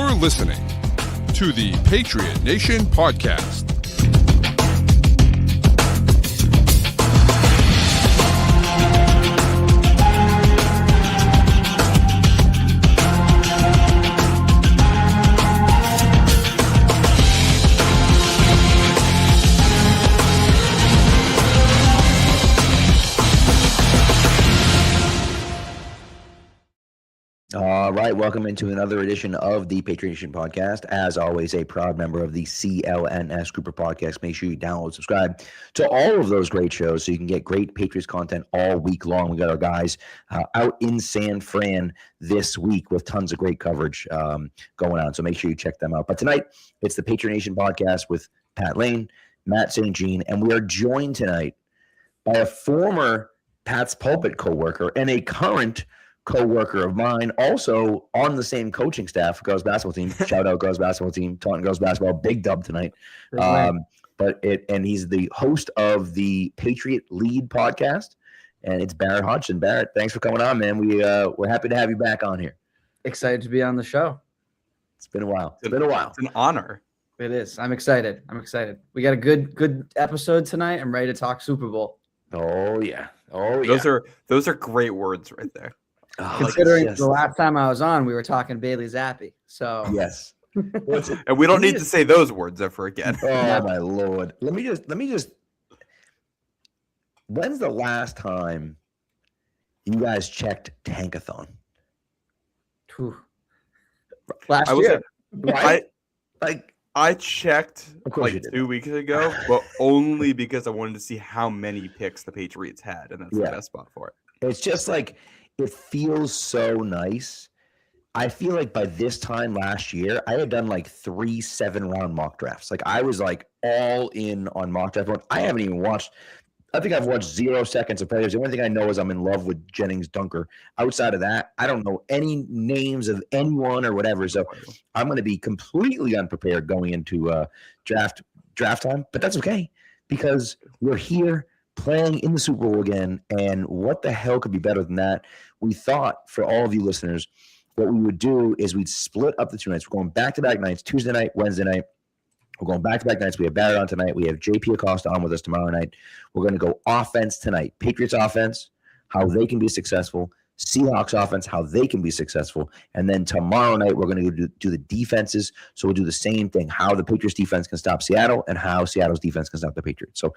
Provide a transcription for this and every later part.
You're listening to the Patriot Nation podcast. All right, welcome into another edition of the Patriot Nation podcast. As always, a proud member of the CLNS group of podcasts. Make sure you download, subscribe to all of those great shows so you can get great Patriots content all week long. We got our guys out in San Fran this week with tons of great coverage going on, so make sure you check them out. But tonight, it's the Patriot Nation podcast with Pat Lane, Matt St. Jean, and we are joined tonight by a former Pat's Pulpit co-worker and a current co-worker of mine, also on the same coaching staff, girls basketball team. Shout out girls basketball team, Taunton girls basketball, big dub tonight. And he's the host of the Patriot Lead podcast, and it's Barrett Hodgson. Barrett, thanks for coming on, man. We're happy to have you back on here. Excited to be on the show. It's been a while. It's been a while. It's an honor. It is. I'm excited. We got a good episode tonight. I'm ready to talk Super Bowl. Oh yeah. Those are great words right there. Considering the last time I was on, we were talking Bailey Zappi. So yes. And we don't need to say those words ever again. Oh my Lord. Let me just when's the last time you guys checked Tankathon? Last year. Right? I checked like 2 weeks ago, but only because I wanted to see how many picks the Patriots had, and that's the best spot for it. It's just like it feels so nice. I feel like by this time last year, I had done like 3 7-round mock drafts. Like I was like all in on mock draft. I haven't even watched. I think I've watched 0 seconds of players. The only thing I know is I'm in love with Jennings Dunker. Outside of that, I don't know any names of anyone or whatever. So I'm going to be completely unprepared going into draft time. But that's okay because we're here playing in the Super Bowl again, and what the hell could be better than that? We thought for all of you listeners, what we would do is we'd split up the 2 nights. We're going back-to-back nights, Tuesday night, Wednesday night. We're going back-to-back nights. We have Barrett on tonight. We have JP Acosta on with us tomorrow night. We're going to go offense tonight. Patriots offense, how they can be successful. Seahawks offense, how they can be successful. And then tomorrow night, we're going to do the defenses. So we'll do the same thing, how the Patriots defense can stop Seattle and how Seattle's defense can stop the Patriots. So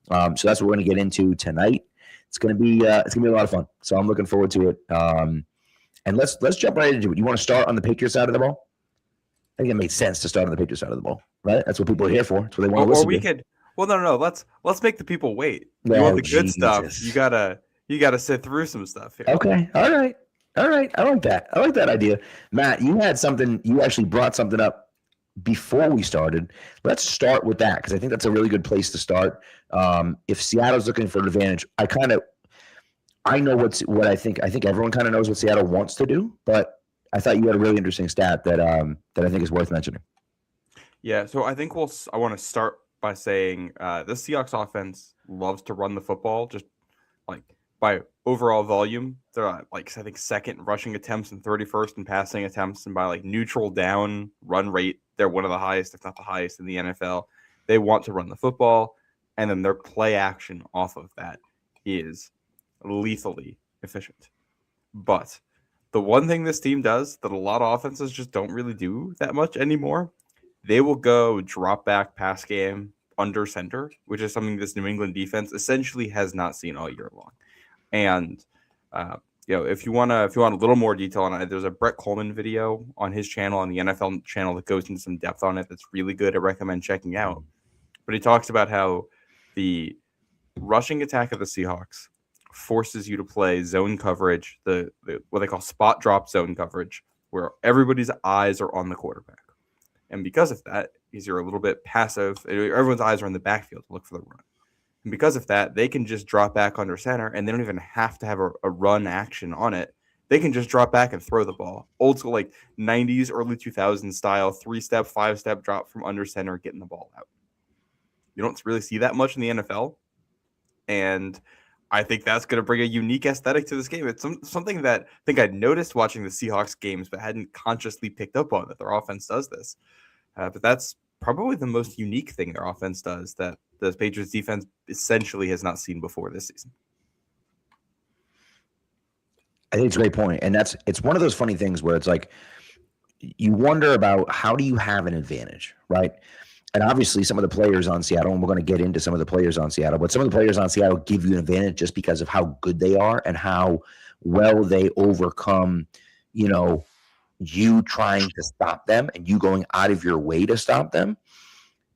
that's what we're going to get into tonight. It's going to be a lot of fun. So I'm looking forward to it. And let's jump right into it. You want to start on the Patriots side of the ball? I think it makes sense to start on the Patriots side of the ball, right? That's what people are here for. That's what they want to listen to. Well, no. Let's make the people wait. You want the good stuff. You gotta sit through some stuff here. Okay. All right. I like that. I like that idea. Matt, you had something. You actually brought something up before we started. Let's start with that because I think that's a really good place to start. If Seattle's looking for an advantage, I know what I think. I think everyone kind of knows what Seattle wants to do, but I thought you had a really interesting stat that I think is worth mentioning. Yeah, so I think I want to start by saying the Seahawks offense loves to run the football, just like by overall volume. They're I think second in rushing attempts and 31st in passing attempts, and by like neutral down run rate, they're one of the highest, if not the highest, in the NFL. They want to run the football, and then their play action off of that is lethally efficient. But the one thing this team does that a lot of offenses just don't really do that much anymore, they will go drop back pass game under center, which is something this New England defense essentially has not seen all year long. And if you want a little more detail on it, there's a Brett Coleman video on his channel, on the NFL channel, that goes into some depth on it. That's really good. I recommend checking out. But he talks about how the rushing attack of the Seahawks forces you to play zone coverage, the what they call spot drop zone coverage, where everybody's eyes are on the quarterback. And because of that, you're a little bit passive. Everyone's eyes are in the backfield to look for the run. And because of that, they can just drop back under center, and they don't even have to have a run action on it. They can just drop back and throw the ball. Old school, like 90s, early 2000s style, 3-step, 5-step drop from under center, getting the ball out. You don't really see that much in the NFL. And I think that's going to bring a unique aesthetic to this game. It's something that I think I noticed watching the Seahawks games, but hadn't consciously picked up on, that their offense does this. But that's probably the most unique thing their offense does that the Patriots defense essentially has not seen before this season. I think it's a great point. And it's one of those funny things where it's like, you wonder about how do you have an advantage, right? And obviously some of the players on Seattle, and we're going to get into some of the players on Seattle, but some of the players on Seattle give you an advantage just because of how good they are and how well they overcome, you trying to stop them and you going out of your way to stop them.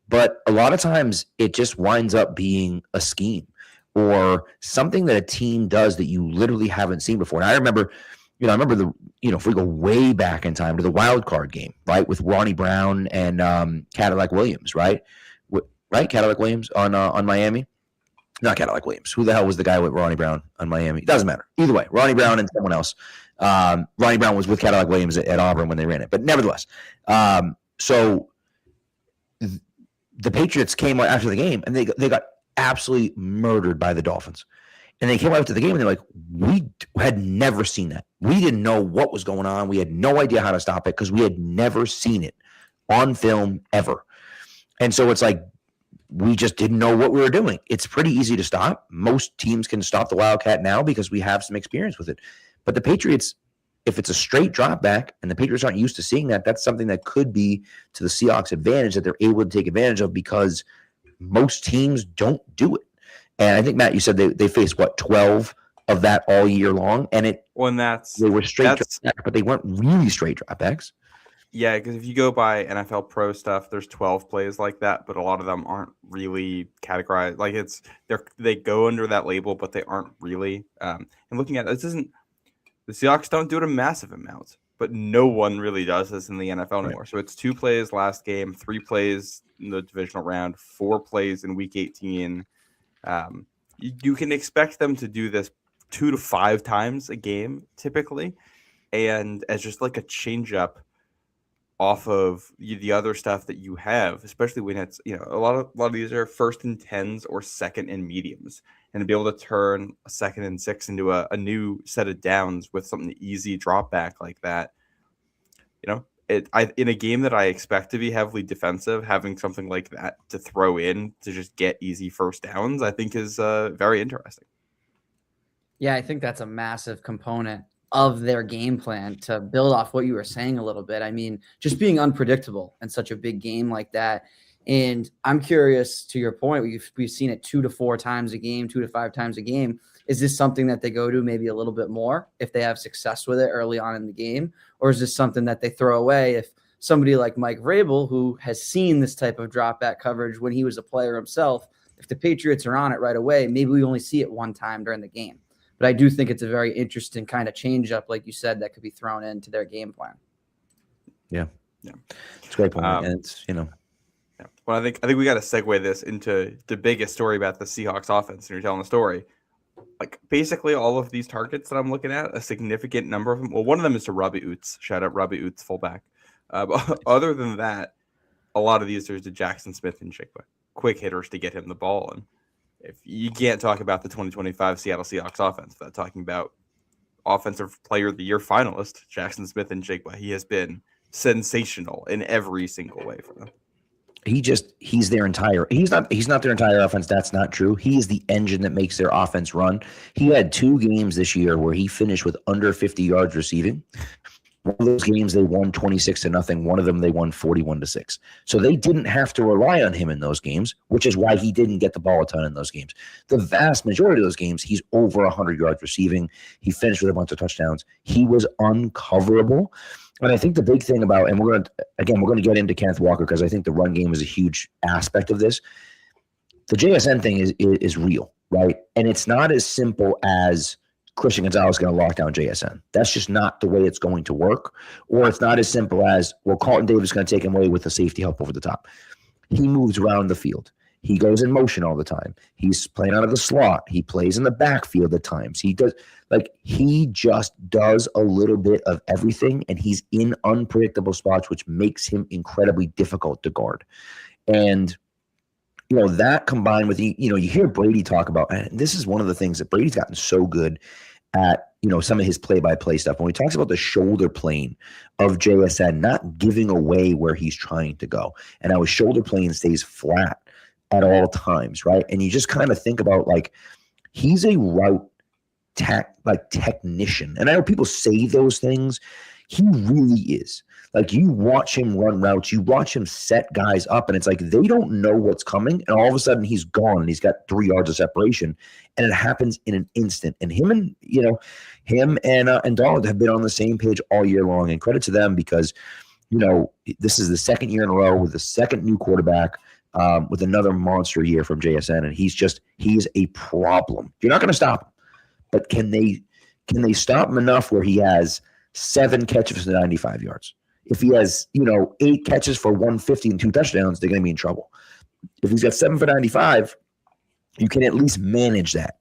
But a lot of times it just winds up being a scheme or something that a team does that you literally haven't seen before. And I remember if we go way back in time to the wild card game, right, with Ronnie Brown and Cadillac Williams, right? Cadillac Williams on Miami. Not Cadillac Williams. Who the hell was the guy with Ronnie Brown on Miami? Doesn't matter. Either way, Ronnie Brown and someone else. Ronnie Brown was with Cadillac Williams at Auburn when they ran it. But nevertheless, so the Patriots came after the game, and they got absolutely murdered by the Dolphins. And they came out after the game, and they're like, we had never seen that. We didn't know what was going on. We had no idea how to stop it because we had never seen it on film ever. And so it's like, we just didn't know what we were doing. It's pretty easy to stop. Most teams can stop the Wildcat now because we have some experience with it. But the Patriots, if it's a straight drop back and the Patriots aren't used to seeing that, that's something that could be to the Seahawks' advantage that they're able to take advantage of because most teams don't do it. And I think, Matt, you said they faced, 12 of that all year long? And they were straight drop backs, but they weren't really straight drop backs. Yeah, because if you go by NFL Pro stuff, there's 12 plays like that, but a lot of them aren't really categorized. Like they go under that label, but they aren't really. And looking at it, the Seahawks don't do it a massive amount, but no one really does this in the NFL anymore. So it's 2 plays last game, 3 plays in the divisional round, 4 plays in Week 18. You can expect them to do this 2 to 5 times a game typically, and as just like a change up off of the other stuff that you have, especially when it's a lot of these are 1st and 10s or 2nd and mediums, and to be able to turn a 2nd and 6 into a new set of downs with something easy drop back like that, in a game that I expect to be heavily defensive, having something like that to throw in to just get easy first downs, I think is very interesting. Yeah, I think that's a massive component of their game plan to build off what you were saying a little bit. I mean, just being unpredictable in such a big game like that. And I'm curious, to your point, we've seen it 2 to 4 times a game, 2 to 5 times a game. Is this something that they go to maybe a little bit more if they have success with it early on in the game? Or is this something that they throw away if somebody like Mike Vrabel, who has seen this type of drop back coverage when he was a player himself, if the Patriots are on it right away, maybe we only see it one time during the game. But I do think it's a very interesting kind of change up, like you said, that could be thrown into their game plan. Yeah. It's a great point. And it's, Yeah. Well, I think we got to segue this into the biggest story about the Seahawks offense. And you're telling the story. Like basically all of these targets that I'm looking at, a significant number of them. Well, one of them is to Robbie Oots. Shout out Robbie Oots, fullback. But other than that, a lot of these are to Jackson Smith and Jigba, quick hitters to get him the ball. And if you can't talk about the 2025 Seattle Seahawks offense without talking about Offensive Player of the Year finalist Jackson Smith and Jigba, he has been sensational in every single way for them. He's their entire, he's not their entire offense. That's not true. He is the engine that makes their offense run. He had 2 games this year where he finished with under 50 yards receiving. One of those games they won 26-0. One of them they won 41-6. So they didn't have to rely on him in those games, which is why he didn't get the ball a ton in those games. The vast majority of those games, he's over 100 yards receiving. He finished with a bunch of touchdowns. He was uncoverable. And I think the big thing about, and we're going to get into Kenneth Walker because I think the run game is a huge aspect of this. The JSN thing is real, right? And it's not as simple as Christian Gonzalez is going to lock down JSN. That's just not the way it's going to work. Or it's not as simple as, well, Carlton Davis is going to take him away with the safety help over the top. He moves around the field. He goes in motion all the time. He's playing out of the slot. He plays in the backfield at times. He just does a little bit of everything, and he's in unpredictable spots, which makes him incredibly difficult to guard. And that combined with, you hear Brady talk about, and this is one of the things that Brady's gotten so good at, some of his play-by-play stuff. When he talks about the shoulder plane of JSN, not giving away where he's trying to go, and how his shoulder plane stays flat at all times, right? And you just kind of think about, like, he's a route technician. And I know people say those things. He really is. Like, you watch him run routes, you watch him set guys up, and it's like they don't know what's coming, and all of a sudden he's gone and he's got 3 yards of separation, and it happens in an instant. And him and Donald have been on the same page all year long, and credit to them, because this is the second year in a row with the second new quarterback, with another monster year from JSN, and he's a problem. You're not going to stop him, but can they stop him enough where he has 7 catches for 95 yards? If he has, 8 catches for 150 and 2 touchdowns, they're going to be in trouble. If he's got 7 for 95, you can at least manage that.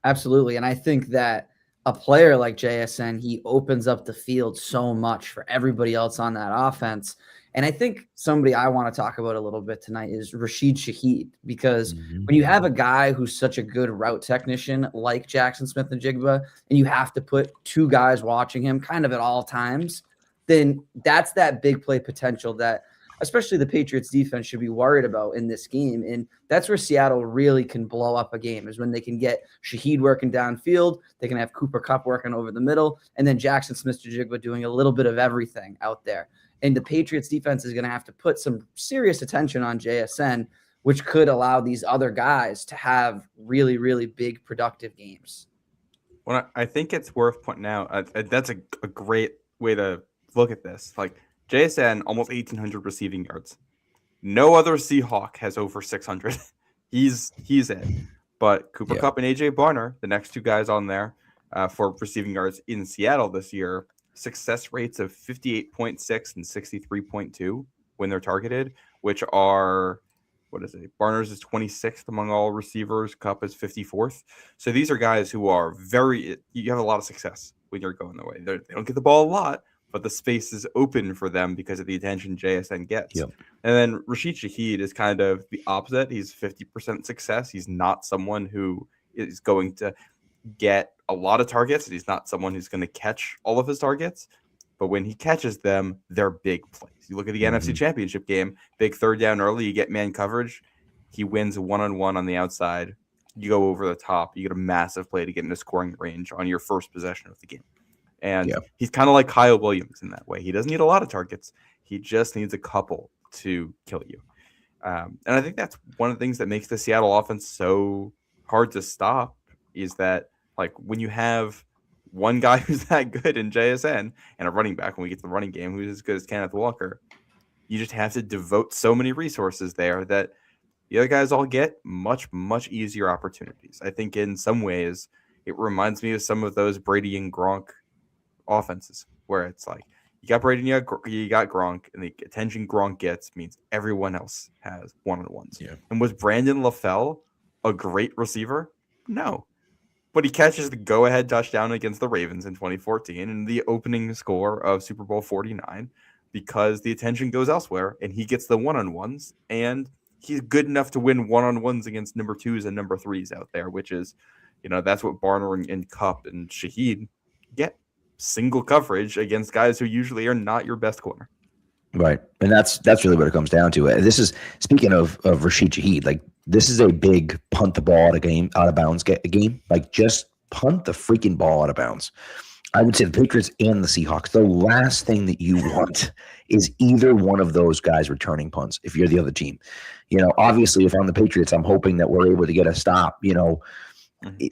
Absolutely. And I think that a player like JSN, he opens up the field so much for everybody else on that offense. And I think somebody I want to talk about a little bit tonight is Rashid Shaheed, because when you have a guy who's such a good route technician like Jackson Smith-Njigba, and you have to put 2 guys watching him kind of at all times, then that's that big play potential that especially the Patriots defense should be worried about in this game. And that's where Seattle really can blow up a game, is when they can get Shaheed working downfield, they can have Cooper Kupp working over the middle, and then Jackson Smith-Njigba doing a little bit of everything out there. And the Patriots defense is going to have to put some serious attention on JSN, which could allow these other guys to have really, really big productive games. Well, I think it's worth pointing out, that's a great way to look at this. Like, JSN, almost 1,800 receiving yards. No other Seahawk has over 600. He's it. But Cooper Kupp and A.J. Barner, the next 2 guys on there for receiving yards in Seattle this year, success rates of 58.6 and 63.2 when they're targeted, which are, Barner's is 26th among all receivers. Kupp is 54th. So these are guys who are you have a lot of success when you're going their way. They don't get the ball a lot, but the space is open for them because of the attention JSN gets. Yep. And then Rashid Shaheed is kind of the opposite. He's 50% success. He's not someone who is going to get a lot of targets. He's not someone who's going to catch all of his targets, but when he catches them, they're big plays. You look at the NFC Championship game, big 3rd down early, you get man coverage, he wins 1-on-1 on the outside, you go over the top, you get a massive play to get into scoring range on your first possession of the game. And he's kind of like Kyle Williams in that way. He doesn't need a lot of targets. He just needs a couple to kill you. And I think that's one of the things that makes the Seattle offense so hard to stop, is that, like, when you have one guy who's that good in JSN and a running back, when we get to the running game, who's as good as Kenneth Walker, you just have to devote so many resources there that the other guys all get much, much easier opportunities. I think in some ways it reminds me of some of those Brady and Gronk offenses, where it's like, you got Brady and you got Gronk, and the attention Gronk gets means everyone else has one-on-ones. Yeah. And was Brandon LaFell a great receiver? No. But he catches the go-ahead touchdown against the Ravens in 2014 and the opening score of Super Bowl 49 because the attention goes elsewhere, and he gets the one-on-ones, and he's good enough to win one-on-ones against number 2s and number 3s out there, which is, that's what Barner and Kupp and Shaheed get. Single coverage against guys who usually are not your best corner. Right. And that's really what it comes down to. This is, speaking of Rashid Shaheed, like, this is a big punt the ball out of bounds game. Like, just punt the freaking ball out of bounds. I would say the Patriots and the Seahawks, the last thing that you want is either one of those guys returning punts if you're the other team. Obviously, if I'm the Patriots, I'm hoping that we're able to get a stop,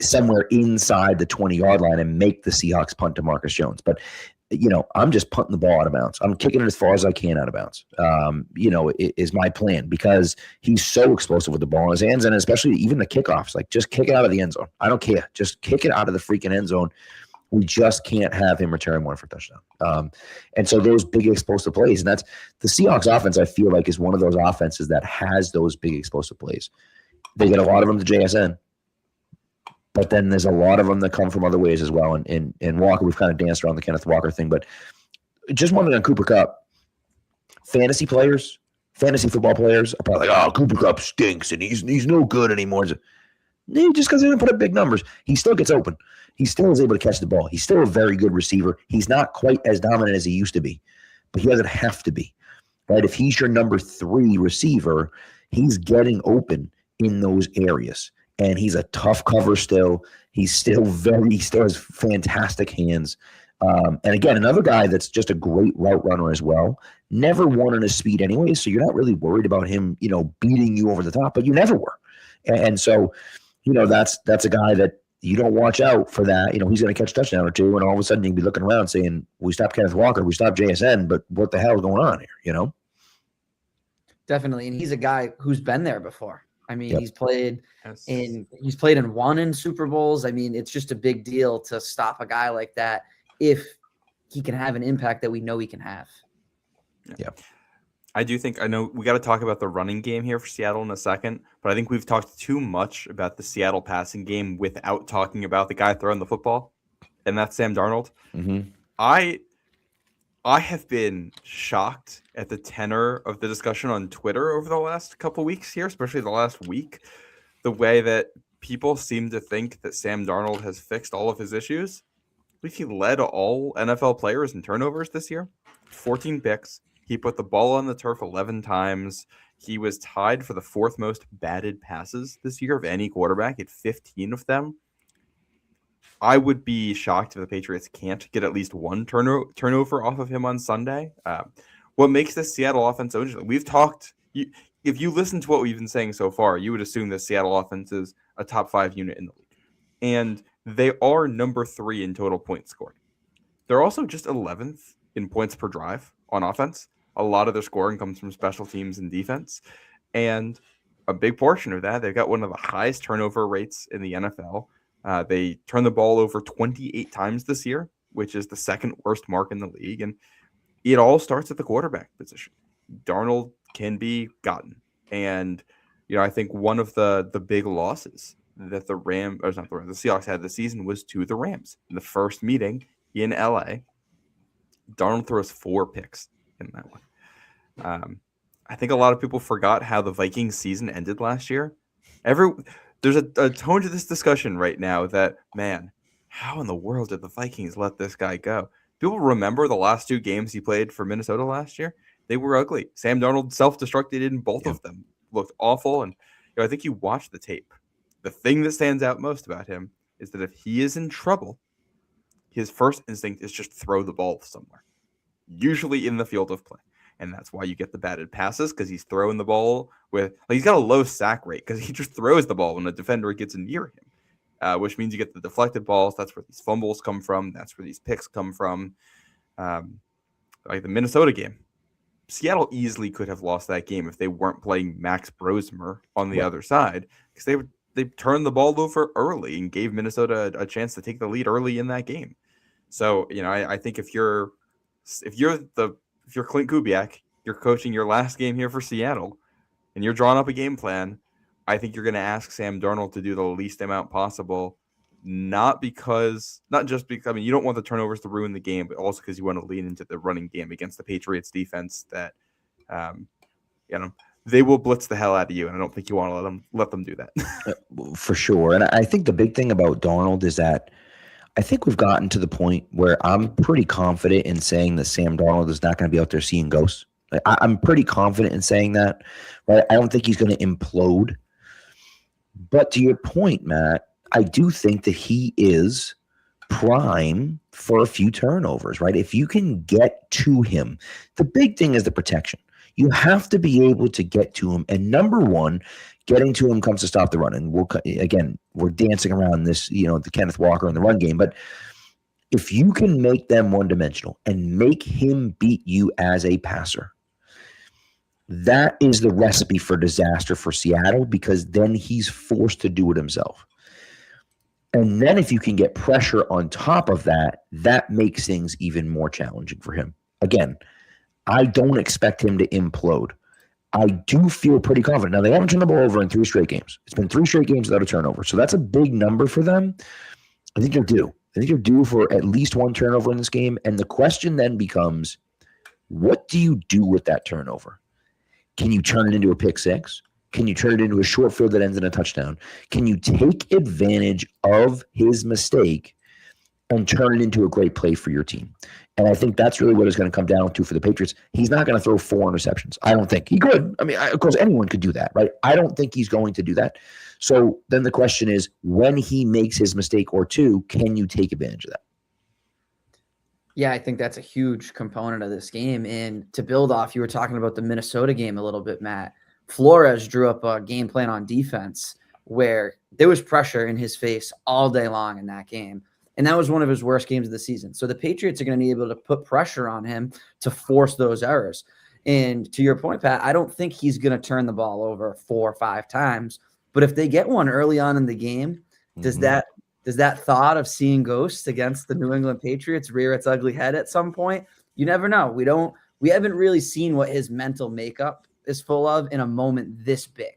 somewhere inside the 20-yard line and make the Seahawks punt to Marcus Jones. But, I'm just punting the ball out of bounds. I'm kicking it as far as I can out of bounds. Is my plan, because he's so explosive with the ball in his hands, and especially even the kickoffs. Like, just kick it out of the end zone. I don't care. Just kick it out of the freaking end zone. We just can't have him return one for a touchdown. And so those big explosive plays, and that's the Seahawks offense, I feel like, is one of those offenses that has those big explosive plays. They get a lot of them to JSN. But then there's a lot of them that come from other ways as well. And Walker, we've kind of danced around the Kenneth Walker thing, but just one thing on Cooper Kupp. Fantasy players, Fantasy football players are probably like, oh, Cooper Kupp stinks and he's no good anymore. No, just because he didn't put up big numbers, he still gets open. He still is able to catch the ball. He's still a very good receiver. He's not quite as dominant as he used to be, but he doesn't have to be. Right? If he's your number 3 receiver, he's getting open in those areas. And he's a tough cover still. He still has fantastic hands. And again, another guy that's just a great route runner as well. Never won on his speed anyway, so you're not really worried about him, beating you over the top, but you never were. And so, that's a guy that you don't watch out for that. He's going to catch a touchdown or two, and all of a sudden you'll be looking around saying, we stopped Kenneth Walker, we stopped JSN, but what the hell is going on here, Definitely. And he's a guy who's been there before. I mean, Yep. he's played and won in Super Bowls. I mean, it's just a big deal to stop a guy like that if he can have an impact that we know he can have. Yeah. I know we got to talk about the running game here for Seattle in a second, but I think we've talked too much about the Seattle passing game without talking about the guy throwing the football, and that's Sam Darnold. Mm-hmm. I have been shocked at the tenor of the discussion on Twitter over the last couple weeks here, especially the last week, the way that people seem to think that Sam Darnold has fixed all of his issues. I believe he led all NFL players in turnovers this year, 14 picks. He put the ball on the turf 11 times. He was tied for the 4th most batted passes this year of any quarterback at 15 of them. I would be shocked if the Patriots can't get at least one turnover off of him on Sunday. What makes this Seattle offense so interesting? We've talked. If you listen to what we've been saying so far, you would assume that Seattle offense is a top 5 unit in the league, and they are number 3 in total points scored. They're also just 11th in points per drive on offense. A lot of their scoring comes from special teams and defense, and a big portion of that, they've got one of the highest turnover rates in the NFL. They turned the ball over 28 times this year, which is the 2nd worst mark in the league. And it all starts at the quarterback position. Darnold can be gotten. And, I think one of the big losses that the Seahawks had this season was to the Rams. In the first meeting in LA, Darnold throws 4 picks in that one. I think a lot of people forgot how the Vikings season ended last year. There's a tone to this discussion right now that, man, how in the world did the Vikings let this guy go? People remember the last 2 games he played for Minnesota last year. They were ugly. Sam Darnold self-destructed in both of them. Looked awful. And I think you watch the tape. The thing that stands out most about him is that if he is in trouble, his first instinct is just throw the ball somewhere, usually in the field of play. And that's why you get the batted passes, because he's throwing the ball he's got a low sack rate because he just throws the ball when a defender gets near him, which means you get the deflected balls. That's where these fumbles come from. That's where these picks come from. Like the Minnesota game, Seattle easily could have lost that game if they weren't playing Max Brosmer on the other side, because they turned the ball over early and gave Minnesota a chance to take the lead early in that game. So I think if you're Clint Kubiak, you're coaching your last game here for Seattle, and you're drawing up a game plan, I think you're going to ask Sam Darnold to do the least amount possible, not just because you don't want the turnovers to ruin the game, but also because you want to lean into the running game against the Patriots defense that, they will blitz the hell out of you, and I don't think you want to let them do that. For sure. And I think the big thing about Darnold is that I think we've gotten to the point where I'm pretty confident in saying that Sam Darnold is not going to be out there seeing ghosts. I'm pretty confident in saying that, right? I don't think he's going to implode. But to your point, Matt, I do think that he is prime for a few turnovers, right? If you can get to him, the big thing is the protection. You have to be able to get to him. And number one, getting to him comes to stop the run. And we're dancing around this, the Kenneth Walker in the run game. But if you can make them one-dimensional and make him beat you as a passer, that is the recipe for disaster for Seattle, because then he's forced to do it himself. And then if you can get pressure on top of that, that makes things even more challenging for him. Again, I don't expect him to implode. I do feel pretty confident. Now, they haven't turned the ball over in 3 straight games. It's been 3 straight games without a turnover. So that's a big number for them. I think they're due. I think they're due for at least 1 turnover in this game. And the question then becomes, what do you do with that turnover? Can you turn it into a pick six? Can you turn it into a short field that ends in a touchdown? Can you take advantage of his mistake and turn it into a great play for your team? And I think that's really what it's going to come down to for the Patriots. He's not going to throw 4 interceptions. I don't think he could. I mean, of course, anyone could do that, right? I don't think he's going to do that. So then the question is, when he makes his mistake or two, can you take advantage of that? Yeah, I think that's a huge component of this game. And to build off, you were talking about the Minnesota game a little bit, Matt. Flores drew up a game plan on defense where there was pressure in his face all day long in that game. And that was one of his worst games of the season. So the Patriots are going to be able to put pressure on him to force those errors. And to your point, Pat, I don't think he's going to turn the ball over 4 or 5 times. But if they get one early on in the game, does that thought of seeing ghosts against the New England Patriots rear its ugly head at some point? You never know. We haven't really seen what his mental makeup is full of in a moment this big.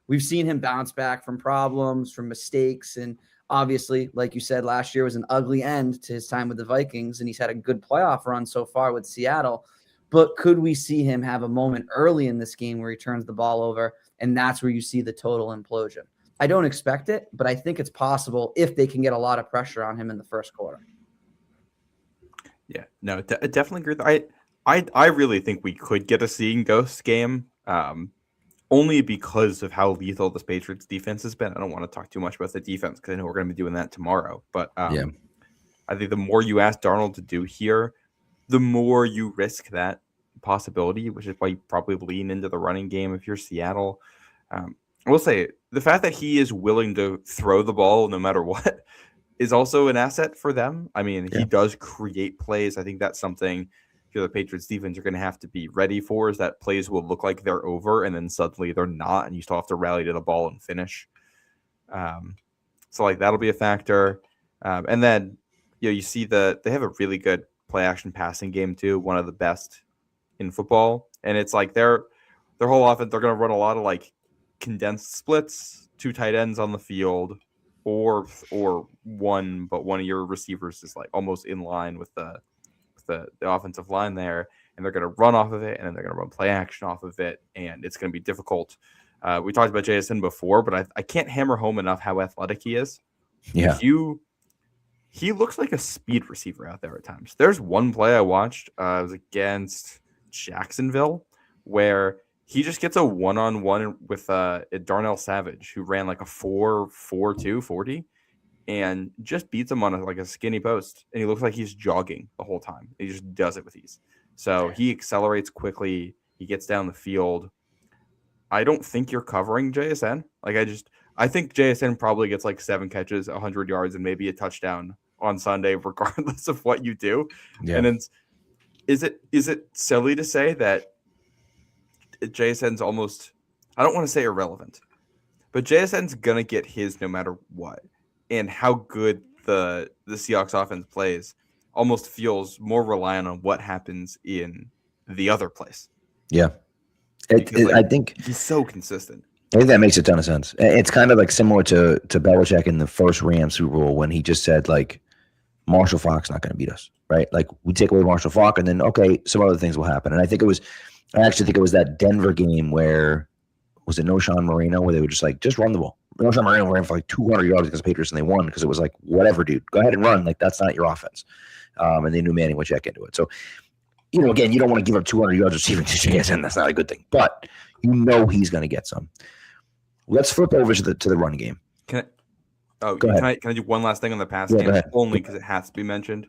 We've seen him bounce back from problems, from mistakes, and obviously, like you said, last year was an ugly end to his time with the Vikings, and he's had a good playoff run so far with Seattle. But could we see him have a moment early in this game where he turns the ball over, and that's where you see the total implosion? I don't expect it, but I think it's possible if they can get a lot of pressure on him in the first quarter. Yeah, no, I definitely agree with that. I really think we could get a seeing ghosts game, only because of how lethal this Patriots defense has been. I don't want to talk too much about the defense because I know we're going to be doing that tomorrow. But I think the more you ask Darnold to do here, the more you risk that possibility, which is why you probably lean into the running game if you're Seattle. I will say the fact that he is willing to throw the ball no matter what is also an asset for them. I mean, he does create plays. I think that's something the Patriots defense are going to have to be ready for, is that plays will look like they're over and then suddenly they're not, and you still have to rally to the ball and finish. So like that'll be a factor. And then you see they have a really good play action passing game too, one of the best in football. And it's like their whole offense, they're going to run a lot of like condensed splits, 2 tight ends on the field, or one, but one of your receivers is like almost in line with the offensive line there, and they're going to run off of it, and then they're going to run play action off of it, and it's going to be difficult. We talked about JSN before, but I can't hammer home enough how athletic he is. Yeah. He looks like a speed receiver out there at times. There's one play I watched, it was against Jacksonville, where he just gets a one-on-one with Darnell Savage, who ran like a 4.42 40, and just beats him on a skinny post. And he looks like he's jogging the whole time. He just does it with ease. So he accelerates quickly. He gets down the field. I don't think you're covering JSN. I think JSN probably gets like 7 catches, 100 yards, and maybe a touchdown on Sunday, regardless of what you do. Yeah. And then is it silly to say that JSN's almost, I don't want to say irrelevant, but JSN's going to get his no matter what. And how good the Seahawks offense plays almost feels more reliant on what happens in the other place. Yeah. I think he's so consistent. I think that makes a ton of sense. It's kind of like similar to Belichick in the first Rams Super Bowl when he just said, like, Marshall Faulk's not going to beat us, right? Like, we take away Marshall Faulk, and then, okay, some other things will happen. And I actually think it was that Denver game where, was it Noshawn Moreno, where they would just run the ball. Noshawn Moreno ran for like 200 yards against the Patriots, and they won because it was like, whatever, dude, go ahead and run. Like, that's not your offense. And they knew Manning would check into it. So, again, you don't want to give up 200 yards receiving to JSN. That's not a good thing. But he's going to get some. Let's flip over to the run game. Can I do one last thing on the pass game? Only because it has to be mentioned.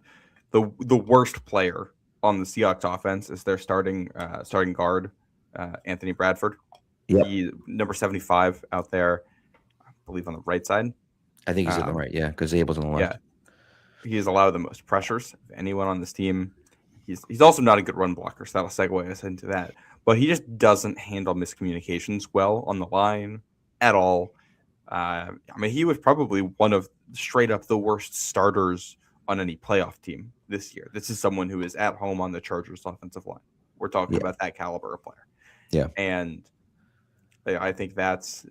The worst player on the Seahawks offense is their starting guard, Anthony Bradford. Yep. He's number 75 out there, I believe on the right side. I think he's on the right, because Abel's on the left. Yeah, he has allowed the most pressures of anyone on this team. He's also not a good run blocker, so that'll segue us into that. But he just doesn't handle miscommunications well on the line at all. He was probably one of straight up the worst starters on any playoff team this year. This is someone who is at home on the Chargers offensive line. We're talking about that caliber of player. Yeah. And I think that's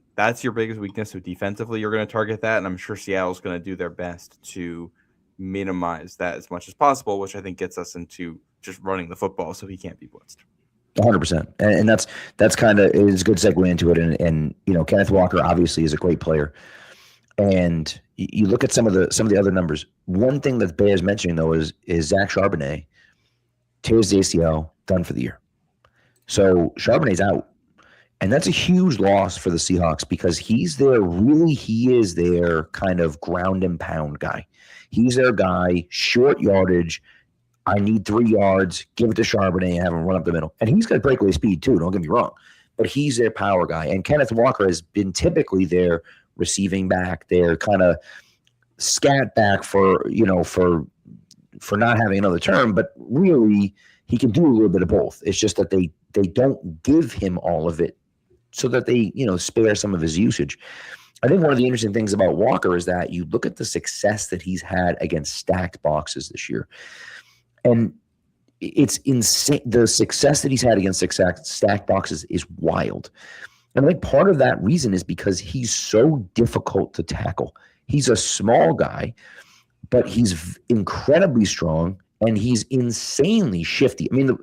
your biggest weakness. So defensively, you're going to target that, and I'm sure Seattle's going to do their best to minimize that as much as possible, which I think gets us into just running the football so he can't be blitzed. 100%. And that's kind of is a good segue into it. And Kenneth Walker obviously is a great player. And you look at some of the other numbers. One thing that bears mentioning though is Zach Charbonnet tears the ACL, done for the year. So Charbonnet's out. And that's a huge loss for the Seahawks because he is their kind of ground and pound guy. He's their guy, short yardage. I need 3 yards, give it to Charbonnet and have him run up the middle. And he's got breakaway speed too, don't get me wrong. But he's their power guy. And Kenneth Walker has been typically their receiving back, their kind of scat back for not having another term, but really he can do a little bit of both. It's just that they don't give him all of it so that they, spare some of his usage. I think one of the interesting things about Walker is that you look at the success that he's had against stacked boxes this year. And it's insane. The success that he's had against stacked boxes is wild. And I think part of that reason is because he's so difficult to tackle. He's a small guy, but he's incredibly strong and he's insanely shifty. I mean,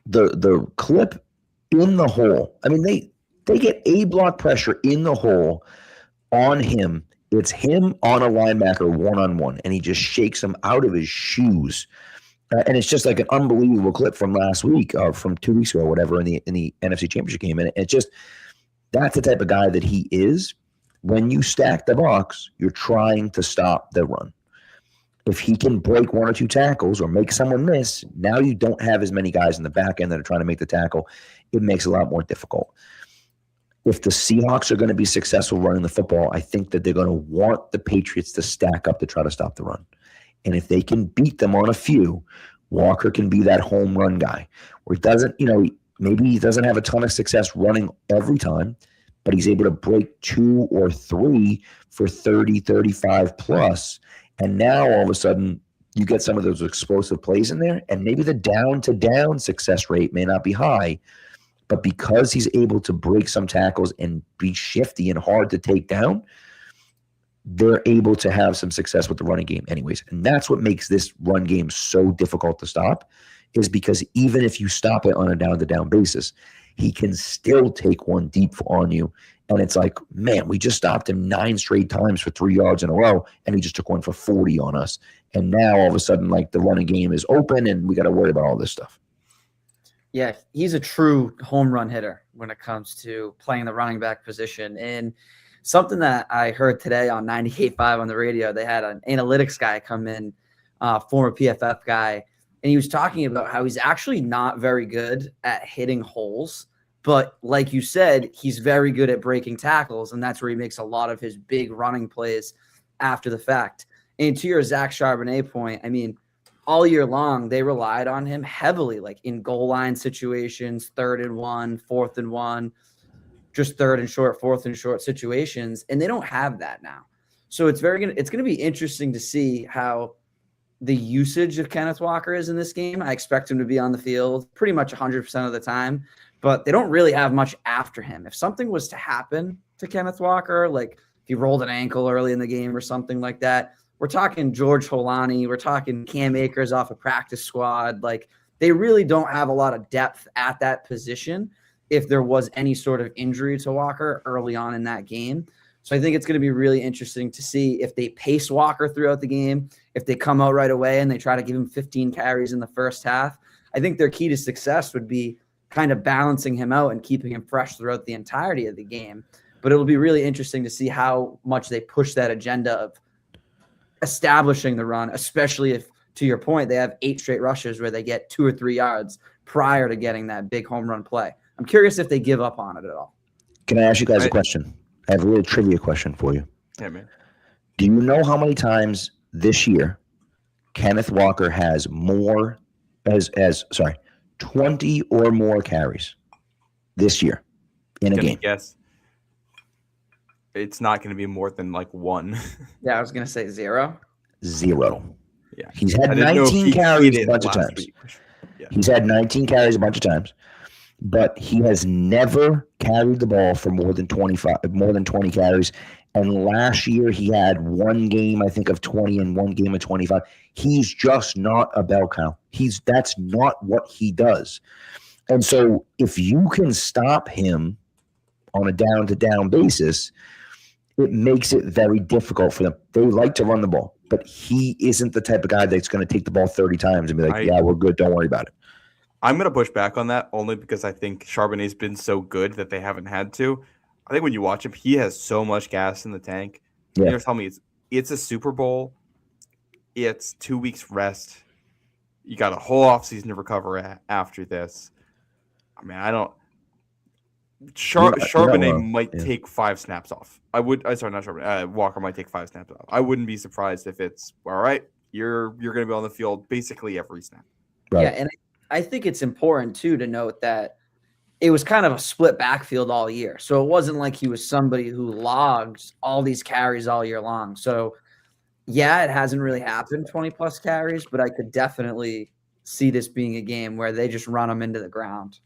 the clip in the hole. I mean, they get A block pressure in the hole on him. It's him on a linebacker one-on-one, and he just shakes him out of his shoes. And it's just like an unbelievable clip from last week or from 2 weeks ago or whatever in the NFC Championship game. And it's just that's the type of guy that he is. When you stack the box, you're trying to stop the run. If he can break 1 or 2 tackles or make someone miss, now you don't have as many guys in the back end that are trying to make the tackle. It makes it a lot more difficult. If the Seahawks are going to be successful running the football, I think that they're going to want the Patriots to stack up to try to stop the run. And if they can beat them on a few, Walker can be that home run guy where he doesn't, maybe he doesn't have a ton of success running every time, but he's able to break 2 or 3 for 30, 35 plus. And now all of a sudden you get some of those explosive plays in there, and maybe the down to down success rate may not be high, but because he's able to break some tackles and be shifty and hard to take down, they're able to have some success with the running game anyways. And that's what makes this run game so difficult to stop, is because even if you stop it on a down to down basis, he can still take one deep on you. And it's like, man, we just stopped him 9 straight times for 3 yards in a row, and he just took one for 40 on us. And now all of a sudden, like, the running game is open, and we got to worry about all this stuff. Yeah, he's a true home run hitter when it comes to playing the running back position. And something that I heard today on 98.5 on the radio, they had an analytics guy come in, former PFF guy, and he was talking about how he's actually not very good at hitting holes. But like you said, he's very good at breaking tackles, and that's where he makes a lot of his big running plays after the fact. And to your Zach Charbonnet point, I mean, all year long, they relied on him heavily, like in goal line situations, 3rd and 1, 4th and 1, just 3rd and short, 4th and short situations, and they don't have that now. So it's going to be interesting to see how the usage of Kenneth Walker is in this game. I expect him to be on the field pretty much 100% of the time, but they don't really have much after him. If something was to happen to Kenneth Walker, like if he rolled an ankle early in the game or something like that, we're talking George Holani, we're talking Cam Akers off a practice squad. Like, they really don't have a lot of depth at that position if there was any sort of injury to Walker early on in that game. So I think it's going to be really interesting to see if they pace Walker throughout the game, if they come out right away and they try to give him 15 carries in the first half. I think their key to success would be kind of balancing him out and keeping him fresh throughout the entirety of the game. But it'll be really interesting to see how much they push that agenda of establishing the run, especially if, to your point, they have 8 straight rushes where they get 2 or 3 yards prior to getting that big home run play. I'm curious if they give up on it at all. Can I ask you guys a question? I have a real trivia question for you. Yeah, man. Do you know how many times this year Kenneth Walker has 20 or more carries this year in a game? Yes. It's not going to be more than like 1. Yeah, I was going to say 0. 0. Yeah. He's had 19 carries a bunch of times. Yeah. He's had 19 carries a bunch of times, but he has never carried the ball for more than 20 carries. And last year he had 1 game, I think, of 20 and 1 game of 25. He's just not a bell cow. That's not what he does. And so if you can stop him on a down-to-down basis, it makes it very difficult for them. They like to run the ball, but he isn't the type of guy that's going to take the ball 30 times and be like, yeah, we're good. Don't worry about it. I'm going to push back on that only because I think Charbonnet's been so good that they haven't had to. I think when you watch him, he has so much gas in the tank. Yeah. You're telling me it's a Super Bowl. It's 2 weeks rest. You got a whole offseason to recover after this. I mean, I don't. Charbonnet might take 5 snaps off. Sorry, not Charbonnet. Walker might take 5 snaps off. I wouldn't be surprised if it's all right. You're going to be on the field basically every snap. Right. Yeah, and I think it's important too to note that it was kind of a split backfield all year. So it wasn't like he was somebody who logged all these carries all year long. So yeah, it hasn't really happened 20 plus carries, but I could definitely see this being a game where they just run them into the ground.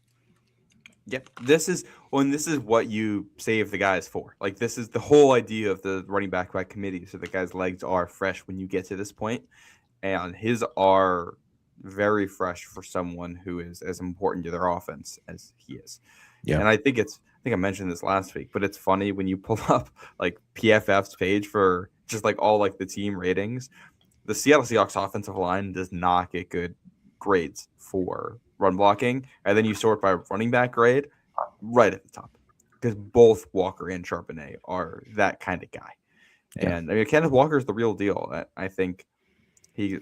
Yep. This is what you save the guys for. Like, this is the whole idea of the running back by committee. So the guy's legs are fresh when you get to this point, and his are very fresh for someone who is as important to their offense as he is. Yeah. And I think I mentioned this last week, but it's funny when you pull up like PFF's page for just like all like the team ratings, the Seattle Seahawks offensive line does not get good grades for run blocking. And then you sort by running back grade right at the top, because both Walker and Charbonnet are that kind of guy. Yeah. And I mean, Kenneth Walker is the real deal. I think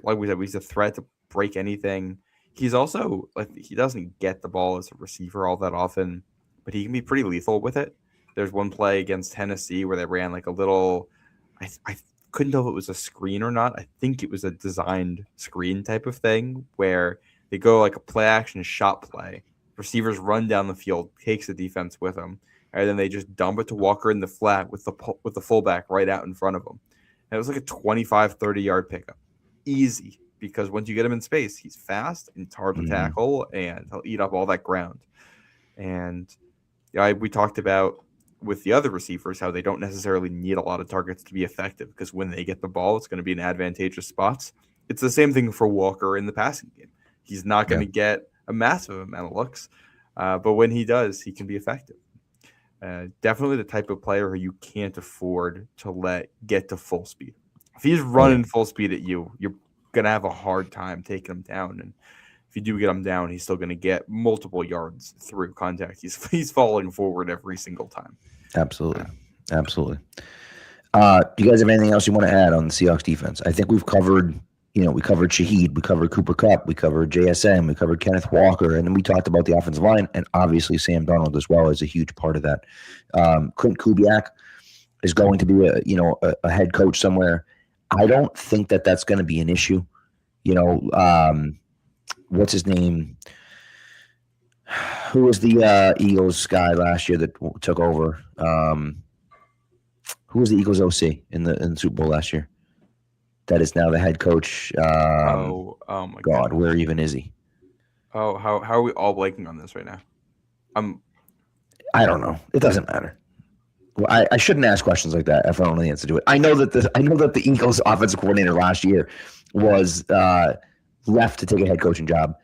like we said, he's a threat to break anything. He's also like, he doesn't get the ball as a receiver all that often, but he can be pretty lethal with it. There's one play against Tennessee where they ran like a little, I couldn't tell if it was a screen or not. I think it was a designed screen type of thing where they go like a play action shot play. Receivers run down the field, takes the defense with them, and then they just dump it to Walker in the flat with the fullback right out in front of him. And it was like a 25, 30 yard pickup. Easy, because once you get him in space, he's fast and it's hard to tackle, and he'll eat up all that ground. And we talked about with the other receivers how they don't necessarily need a lot of targets to be effective, because when they get the ball, it's going to be in advantageous spots. It's the same thing for Walker in the passing game. He's not going to get a massive amount of looks, but when he does, he can be effective. Definitely the type of player who you can't afford to let get to full speed. If he's running full speed at you, you're going to have a hard time taking him down. And if you do get him down, he's still going to get multiple yards through contact. He's falling forward every single time. Absolutely. Absolutely. Do you guys have anything else you want to add on the Seahawks defense? I think we've covered, we covered Shaheed, we covered Cooper Kupp, we covered JSN, we covered Kenneth Walker, and then we talked about the offensive line, and obviously Sam Darnold as well is a huge part of that. Clint Kubiak is going to be a head coach somewhere. I don't think that that's going to be an issue. What's his name? Who was the Eagles guy last year that took over? Who was the Eagles OC in the Super Bowl last year? That is now the head coach. Oh my God, where even is he? Oh, how are we all blanking on this right now? I don't know. It doesn't matter. Well, I shouldn't ask questions like that if I don't know the answer to it. I know that the Eagles offensive coordinator last year was left to take a head coaching job.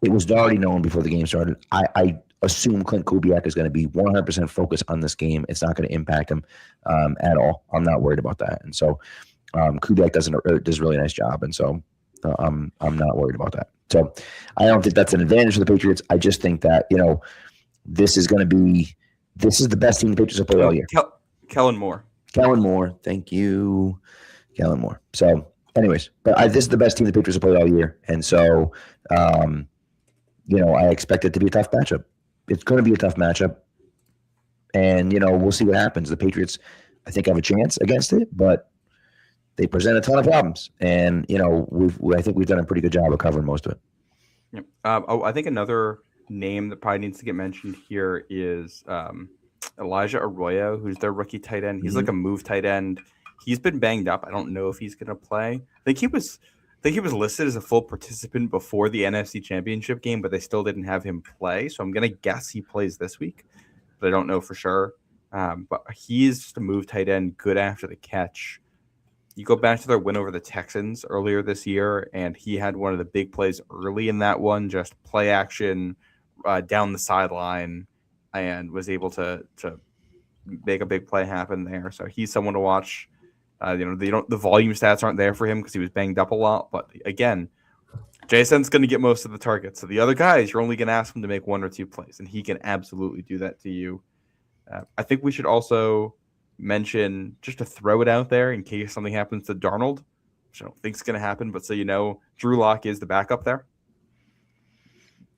It was already known before the game started. I assume Clint Kubiak is going to be 100% focused on this game. It's not going to impact him at all. I'm not worried about that. And so Kubiak does a really nice job. And so I'm not worried about that. So I don't think that's an advantage for the Patriots. I just think that, this is the best team the Patriots have played all year. Kellen Moore. Thank you. Kellen Moore. So anyways, but this is the best team the Patriots have played all year. And so, I expect it to be a tough matchup. It's going to be a tough matchup. And, we'll see what happens. The Patriots, I think, have a chance against it, but they present a ton of problems. And, I think we've done a pretty good job of covering most of it. Yep. I think another name that probably needs to get mentioned here is Elijah Arroyo, who's their rookie tight end. He's like a move tight end. He's been banged up. I don't know if he's going to play. I think he was listed as a full participant before the NFC Championship game, but they still didn't have him play. So I'm going to guess he plays this week, but I don't know for sure. But he's just a move tight end, good after the catch. You go back to their win over the Texans earlier this year, and he had one of the big plays early in that one, just play action, down the sideline and was able to make a big play happen there. So he's someone to watch. The volume stats aren't there for him because he was banged up a lot. But again, JSN's going to get most of the targets. So the other guys, you're only going to ask him to make 1 or 2 plays, and he can absolutely do that to you. I think we should also mention, just to throw it out there in case something happens to Darnold, which I don't think is going to happen, but so you know, Drew Lock is the backup there.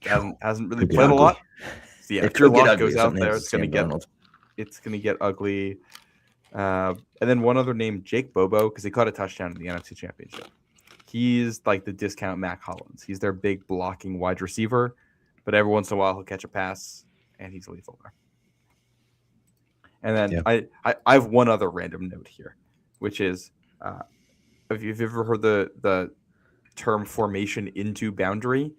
Hasn't really played a lot. So yeah, if Drew Lock goes out there, it's going to get ugly. And then one other name, Jake Bobo, because he caught a touchdown in the NFC Championship. He's like the discount Mac Hollins. He's their big blocking wide receiver, but every once in a while he'll catch a pass, and he's lethal there. And then I have one other random note here, which is, if you've ever heard the term formation into boundary,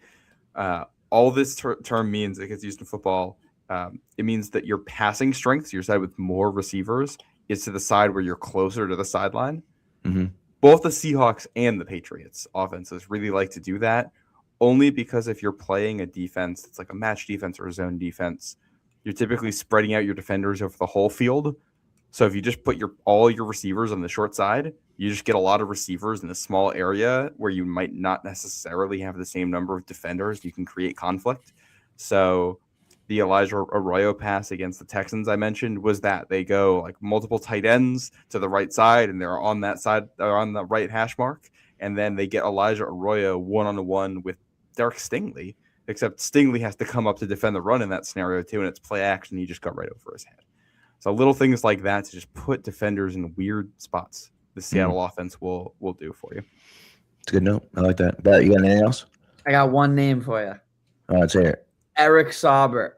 all this term means, it gets used in football, it means that your passing strength, your side with more receivers, is to the side where you're closer to the sideline. Mm-hmm. Both the Seahawks and the Patriots offenses really like to do that, only because if you're playing a defense, it's like a match defense or a zone defense, you're typically spreading out your defenders over the whole field. So if you just put all your receivers on the short side, you just get a lot of receivers in a small area where you might not necessarily have the same number of defenders. You can create conflict. So the Elijah Arroyo pass against the Texans I mentioned was that they go like multiple tight ends to the right side, and they're on that side, they're on the right hash mark, and then they get Elijah Arroyo one-on-one with Derek Stingley, except Stingley has to come up to defend the run in that scenario too, and it's play action. He just got right over his head. So little things like that to just put defenders in weird spots, the Seattle offense will do for you. It's a good note. I like that. Barrett, you got anything else? I got one name for you. Let's hear it. Eric Saubert.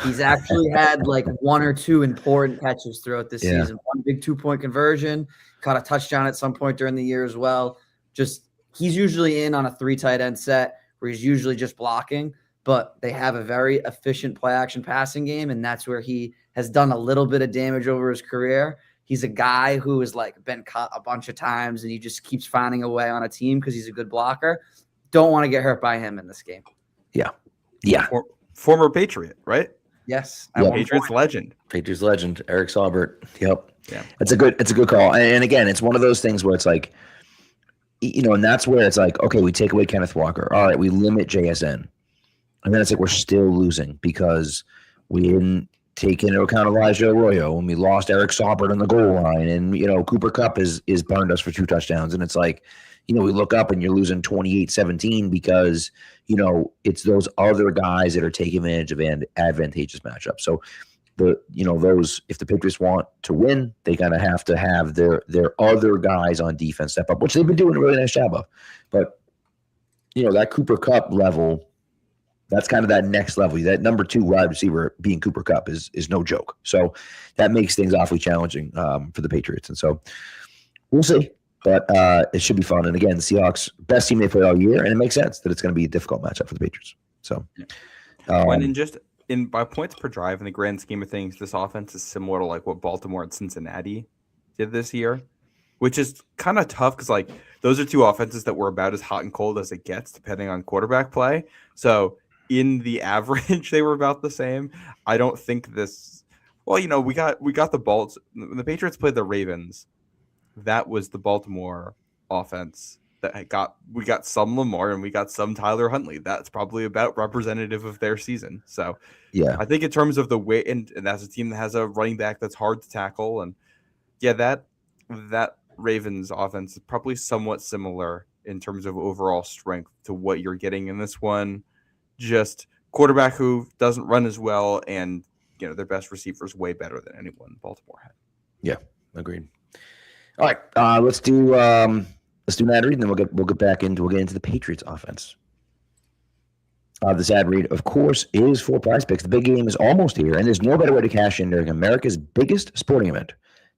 He's actually had like 1 or 2 important catches throughout this season. One big 2-point conversion, caught a touchdown at some point during the year as well. Just he's usually in on a 3 tight end set where he's usually just blocking, but they have a very efficient play action passing game, and that's where he has done a little bit of damage over his career. He's a guy who has like been cut a bunch of times, and he just keeps finding a way on a team because he's a good blocker. Don't want to get hurt by him in this game. Yeah. Former Patriot, right? Yes. Patriots legend. Patriots legend, Eric Saubert. Yep. Yeah. It's a good call. And again, it's one of those things where it's like, and that's where it's like, okay, we take away Kenneth Walker. All right, we limit JSN. And then it's like we're still losing because we didn't take into account Elijah Arroyo, and we lost Eric Saubert on the goal line, and Cooper Kupp is burned us for 2 touchdowns, and it's like, we look up and you're losing 28-17 because it's those other guys that are taking advantage of an advantageous matchup. So those, if the Patriots want to win, they kind of have to have their other guys on defense step up, which they've been doing a really nice job of. But that Cooper Kupp level, that's kind of that next level. That number 2 wide receiver being Cooper Kupp is no joke. So that makes things awfully challenging for the Patriots. And so we'll see. But it should be fun. And again, the Seahawks, best team they played all year, and it makes sense that it's going to be a difficult matchup for the Patriots. So, by points per drive, in the grand scheme of things, this offense is similar to like what Baltimore and Cincinnati did this year, which is kind of tough because like those are 2 offenses that were about as hot and cold as it gets, depending on quarterback play. So in the average, they were about the same. I don't think this. Well, we got the Bolts. When the Patriots played the Ravens, that was the Baltimore offense that we got some Lamar and we got some Tyler Huntley. That's probably about representative of their season. So yeah, I think in terms of the way, and that's a team that has a running back that's hard to tackle. And yeah, that Ravens offense is probably somewhat similar in terms of overall strength to what you're getting in this one. Just quarterback who doesn't run as well, and their best receiver is way better than anyone Baltimore had. Yeah, agreed. All right, let's do an ad read, and then we'll get back into the Patriots offense. This ad read, of course, is for Prize Picks. The big game is almost here, and there's no better way to cash in during America's biggest sporting event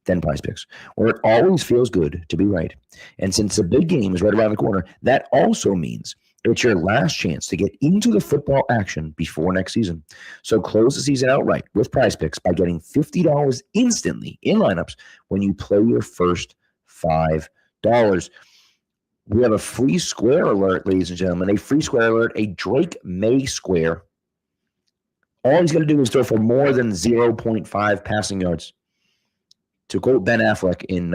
than Prize Picks, where it always feels good to be right. And since the big game is right around the corner, that also means it's your last chance to get into the football action before next season. So close the season outright with Prize Picks by getting $50 instantly in lineups when you play your first $5. We have a free square alert, ladies and gentlemen, a free square alert, a Drake May square All he's going to do is throw for more than 0.5 passing yards. To quote Ben Affleck in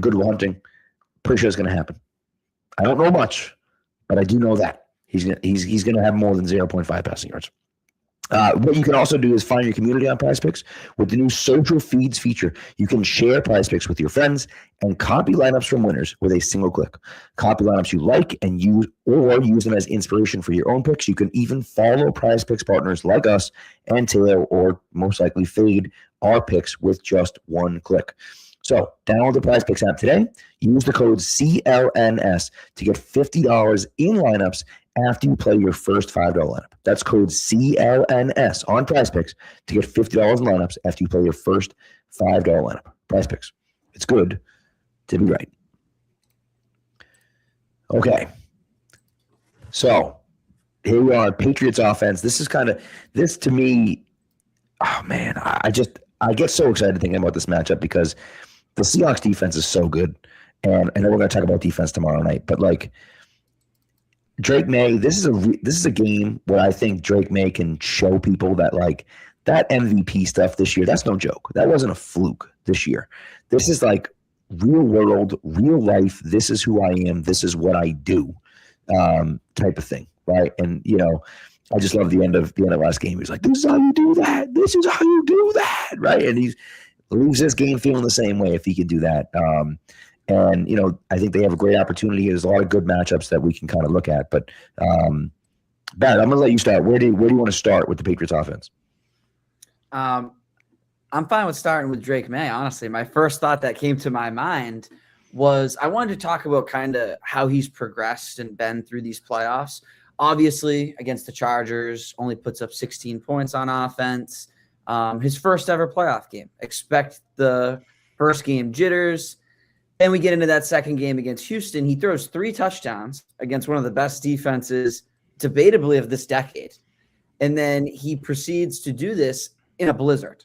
Good Will Hunting, pretty sure it's going to happen. I don't know much, but I do know that he's going to have more than 0.5 passing yards. What you can also do is find your community on PrizePicks with the new social feeds feature. You can share PrizePicks with your friends and copy lineups from winners with a single click. Copy lineups you like and use them as inspiration for your own picks. You can even follow PrizePicks partners like us and tailor or most likely fade our picks with just one click. So download the PrizePicks app today. Use the code CLNS to get $50 in lineups after you play your first $5 lineup. That's code CLNS on PrizePicks to get $50 in lineups after you play your first $5 lineup. PrizePicks. It's good to be right. Okay. So here we are, Patriots offense. This to me, oh man, I get so excited thinking about this matchup because the Seahawks defense is so good. And I know we're going to talk about defense tomorrow night, but like, Drake May, this is a game where I think Drake May can show people that like that MVP stuff this year, that's no joke. That wasn't a fluke this year. This is like real world, real life. This is who I am. This is what I do, type of thing, right? And I just love the end of last game. He's like, "This is how you do that. This is how you do that," right? And he leaves this game feeling the same way if he can do that. And, I think they have a great opportunity. There's a lot of good matchups that we can kind of look at. But, Barrett, I'm going to let you start. Where do you want to start with the Patriots offense? I'm fine with starting with Drake May, honestly. My first thought that came to my mind was I wanted to talk about kind of how he's progressed and been through these playoffs. Obviously, against the Chargers, only puts up 16 points on offense. His first ever playoff game. Expect the first game jitters. Then we get into that second game against Houston. He throws 3 touchdowns against one of the best defenses, debatably, of this decade. And then he proceeds to do this in a blizzard.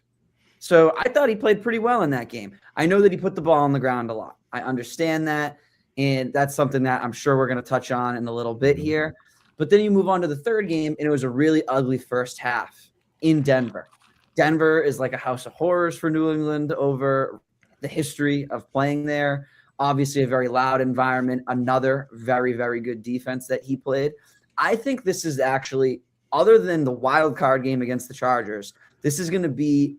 So I thought he played pretty well in that game. I know that he put the ball on the ground a lot. I understand that. And that's something that I'm sure we're going to touch on in a little bit here. But then you move on to the third game, and it was a really ugly first half in Denver. Denver is like a house of horrors for New England over the history of playing there. Obviously a very loud environment, another very, very good defense that he played. I think this is actually, other than the wild card game against the Chargers, this is going to be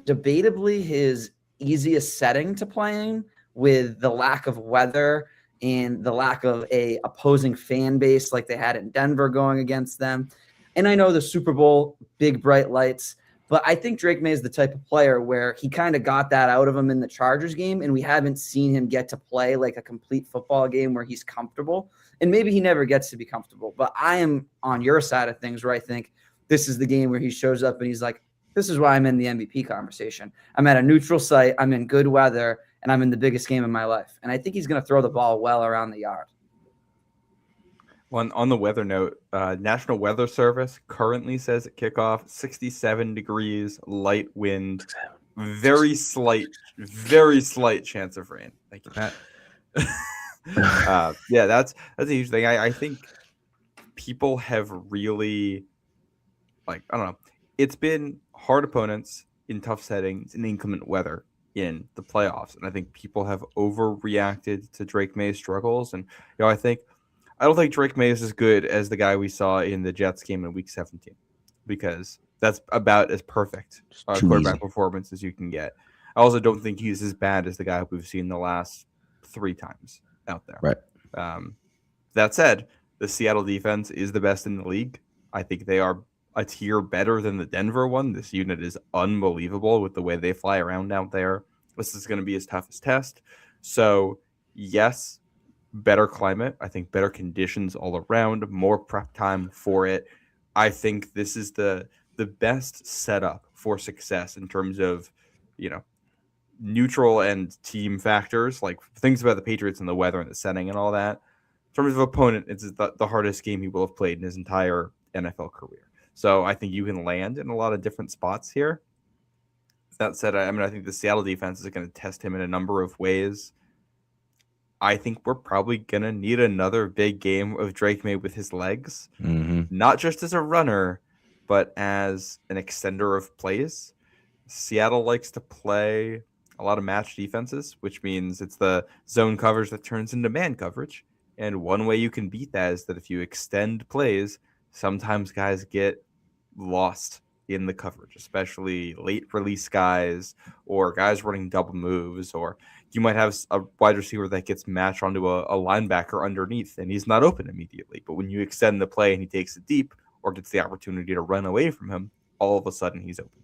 debatably his easiest setting to play in, with the lack of weather and the lack of a opposing fan base like they had in Denver going against them. And I know the Super Bowl, big bright lights, but I think Drake May is the type of player where he kind of got that out of him in the Chargers game, and we haven't seen him get to play like a complete football game where he's comfortable. And maybe he never gets to be comfortable, but I am on your side of things where I think this is the game where he shows up and he's like, this is why I'm in the MVP conversation. I'm at a neutral site, I'm in good weather, and I'm in the biggest game of my life. And I think he's going to throw the ball well around the yard. On the weather note, National Weather Service currently says at kickoff 67 degrees, light wind, very slight chance of rain. Thank you, Matt. Yeah, that's a huge thing. I think people have really, I don't know. It's been hard opponents in tough settings in inclement weather in the playoffs, and I think people have overreacted to Drake May's struggles. And I don't think Drake May is as good as the guy we saw in the Jets game in Week 17, because that's about as perfect quarterback performance as you can get. I also don't think he's as bad as the guy we've seen the last 3 times out there. Right. That said, the Seattle defense is the best in the league. I think they are a tier better than the Denver one. This unit is unbelievable with the way they fly around out there. This is going to be his toughest test. So, yes, better climate. I think better conditions all around, more prep time for it. I think this is the best setup for success in terms of, neutral and team factors, like things about the Patriots and the weather and the setting and all that. In terms of opponent, it's the hardest game he will have played in his entire NFL career. So I think you can land in a lot of different spots here. That said, I think the Seattle defense is going to test him in a number of ways. I think we're probably going to need another big game of Drake May with his legs, not just as a runner, but as an extender of plays, Seattle likes to play a lot of match defenses, which means it's the zone coverage that turns into man coverage. And one way you can beat that is that if you extend plays, sometimes guys get lost in the coverage, especially late release guys or guys running double moves, or you might have a wide receiver that gets matched onto a linebacker underneath and he's not open immediately. But when you extend the play and he takes it deep or gets the opportunity to run away from him, all of a sudden he's open.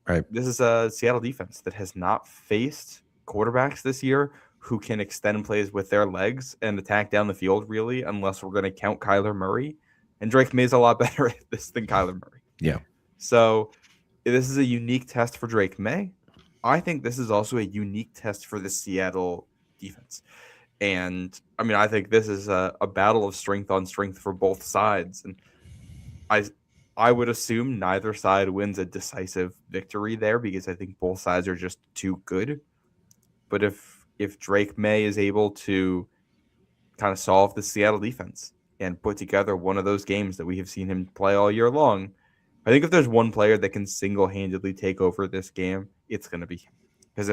Right. This is a Seattle defense that has not faced quarterbacks this year who can extend plays with their legs and attack down the field, really, unless we're going to count Kyler Murray. And Drake May's a lot better at this than Kyler Murray. Yeah. So this is a unique test for Drake May. I think this is also a unique test for the Seattle defense. And, I mean, I think this is a battle of strength on strength for both sides. And I would assume neither side wins a decisive victory there because I think both sides are just too good. But if Drake May is able to kind of solve the Seattle defense and put together one of those games that we have seen him play all year long, I think if there's one player that can single-handedly take over this game, it's going to be him. Because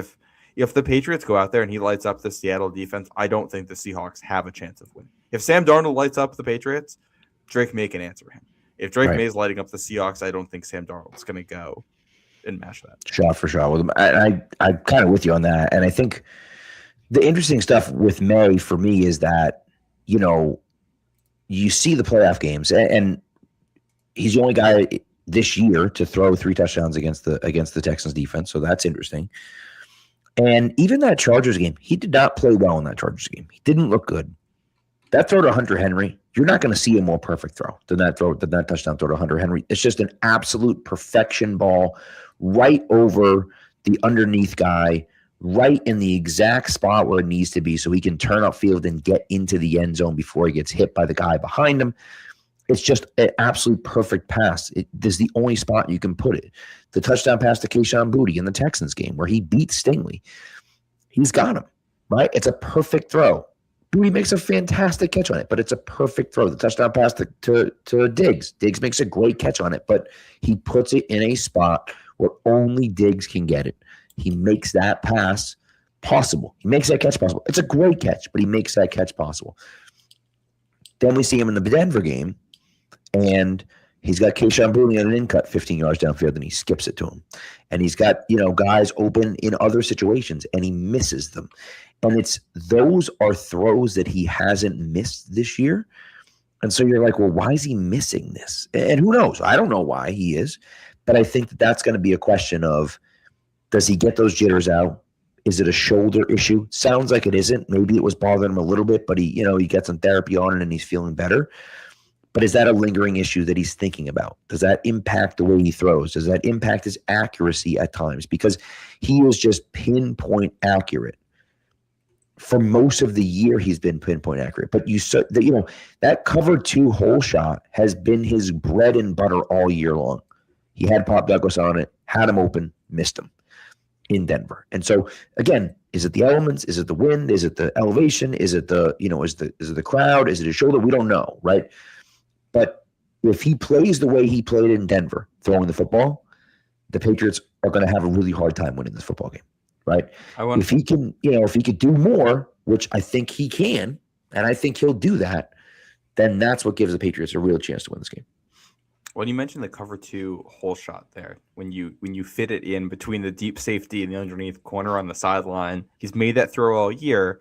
if the Patriots go out there and he lights up the Seattle defense, I don't think the Seahawks have a chance of winning. If Sam Darnold lights up the Patriots, Drake May can answer him. If Drake May is lighting up the Seahawks, I don't think Sam Darnold's going to go and match that. Shot for shot with him. I'm kind of with you on that. And I think the interesting stuff with May for me is that, you know, you see the playoff games, and he's the only guy this year to throw 3 touchdowns against the Texans defense. So that's interesting. And even that Chargers game, he did not play well in that Chargers game. He didn't look good. That throw to Hunter Henry, you're not going to see a more perfect throw than that touchdown throw to Hunter Henry. It's just an absolute perfection ball right over the underneath guy, right in the exact spot where it needs to be so he can turn upfield and get into the end zone before he gets hit by the guy behind him. It's just an absolute perfect pass. This is the only spot you can put it. The touchdown pass to Kayshon Boutte in the Texans game where he beat Stingley. He's got him, right? It's a perfect throw. Boutte makes a fantastic catch on it, but it's a perfect throw. The touchdown pass to Diggs. Diggs makes a great catch on it, but he puts it in a spot where only Diggs can get it. He makes that pass possible. He makes that catch possible. It's a great catch, but he makes that catch possible. Then we see him in the Denver game, and he's got Kayshon Boutte on an in-cut 15 yards downfield, and he skips it to him. And he's got, guys open in other situations, and he misses them. And those are throws that he hasn't missed this year. And so you're like, well, why is he missing this? And who knows? I don't know why he is, but I think that's going to be a question of, does he get those jitters out? Is it a shoulder issue? Sounds like it isn't. Maybe it was bothering him a little bit, but he got some therapy on it and he's feeling better. But is that a lingering issue that he's thinking about? Does that impact the way he throws? Does that impact his accuracy at times? Because he is just pinpoint accurate. For most of the year, he's been pinpoint accurate. But that cover 2 hole shot has been his bread and butter all year long. He had Pop Douglas on it, had him open, missed him in Denver. And so again, is it the elements? Is it the wind? Is it the elevation? Is it is it the crowd? Is it his shoulder? We don't know, right? But if he plays the way he played in Denver, throwing the football, the Patriots are going to have a really hard time winning this football game, right? If he can, if he could do more, which I think he can, and I think he'll do that, then that's what gives the Patriots a real chance to win this game. When you mentioned the cover 2 hole shot there, when you fit it in between the deep safety and the underneath corner on the sideline, he's made that throw all year.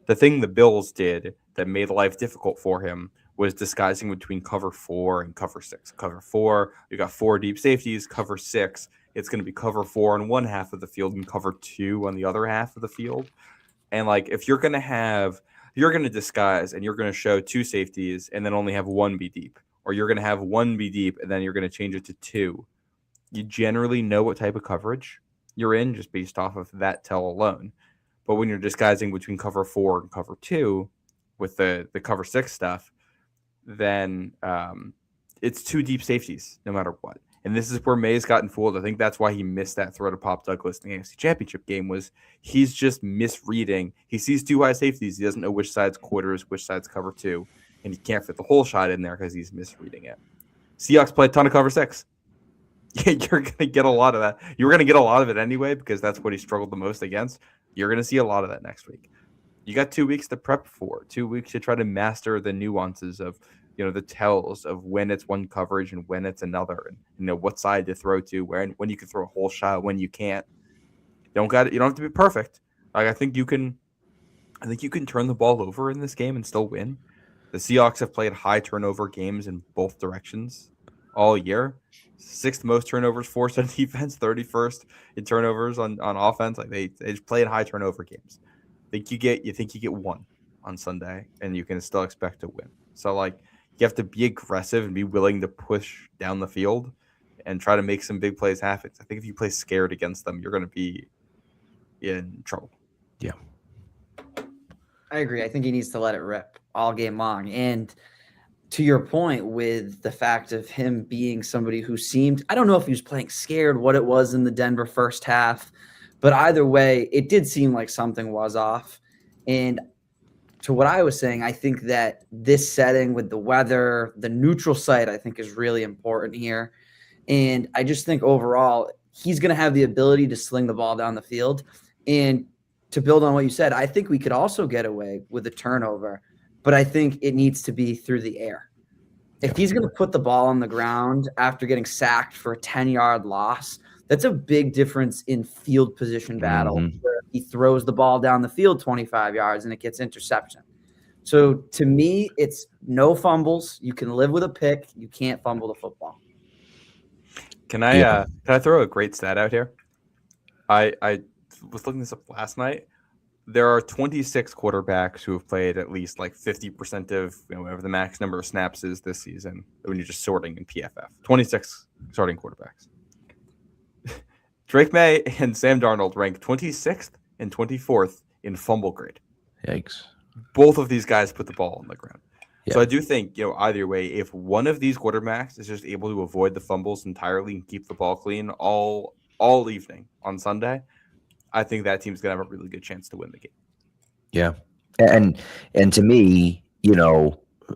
The thing the Bills did that made life difficult for him was disguising between cover 4 and cover 6. Cover 4, you got 4 deep safeties. Cover 6, it's going to be cover 4 on one half of the field and cover 2 on the other half of the field. And if you're going to disguise and you're going to show 2 safeties and then only have 1 be deep, or you're going to have 1 be deep and then you're going to change it to 2, you generally know what type of coverage you're in just based off of that tell alone. But when you're disguising between cover 4 and cover 2 with the cover 6 stuff, then it's 2 deep safeties no matter what. And this is where May's gotten fooled. I think that's why he missed that throw to Pop Douglas in the AFC Championship game, was he's just misreading. He sees 2 high safeties. He doesn't know which side's quarters, which side's cover 2. And he can't fit the whole shot in there because he's misreading it. Seahawks play a ton of cover 6. You're going to get a lot of that. You were going to get a lot of it anyway because that's what he struggled the most against. You're going to see a lot of that next week. You got 2 weeks to prep for, 2 weeks to try to master the nuances of, the tells of when it's one coverage and when it's another, and what side to throw to, when you can throw a whole shot, when you can't. You don't have to be perfect. Like I think you can turn the ball over in this game and still win. The Seahawks have played high turnover games in both directions all year. 6th most turnovers forced on defense, 31st in turnovers on offense. Like they just played high turnover games. You think you get one on Sunday and you can still expect to win. So like you have to be aggressive and be willing to push down the field and try to make some big plays happen. I think if you play scared against them, you're going to be in trouble. Yeah. I agree. I think he needs to let it rip all game long. And to your point with the fact of him being somebody who seemed, I don't know if he was playing scared, what it was in the Denver first half, but either way, it did seem like something was off. And to what I was saying, I think that this setting with the weather, the neutral site, I think is really important here. And I just think overall, he's going to have the ability to sling the ball down the field. And to build on what you said, I think we could also get away with a turnover, but I think it needs to be through the air. If he's going to put the ball on the ground after getting sacked for a 10-yard loss, that's a big difference in field position battle. Where he throws the ball down the field 25 yards and it gets interception. So to me, it's no fumbles. You can live with a pick. You can't fumble the football. Can I throw a great stat out here? I was looking this up last night. There are 26 quarterbacks who have played at least like 50% of whatever the max number of snaps is this season when you're just sorting in PFF. 26 starting quarterbacks. Drake May and Sam Darnold rank 26th and 24th in fumble grade. Yikes. Both of these guys put the ball on the ground. Yeah. So I do think, either way, if one of these quarterbacks is just able to avoid the fumbles entirely and keep the ball clean all evening on Sunday, I think that team's going to have a really good chance to win the game. Yeah. And to me,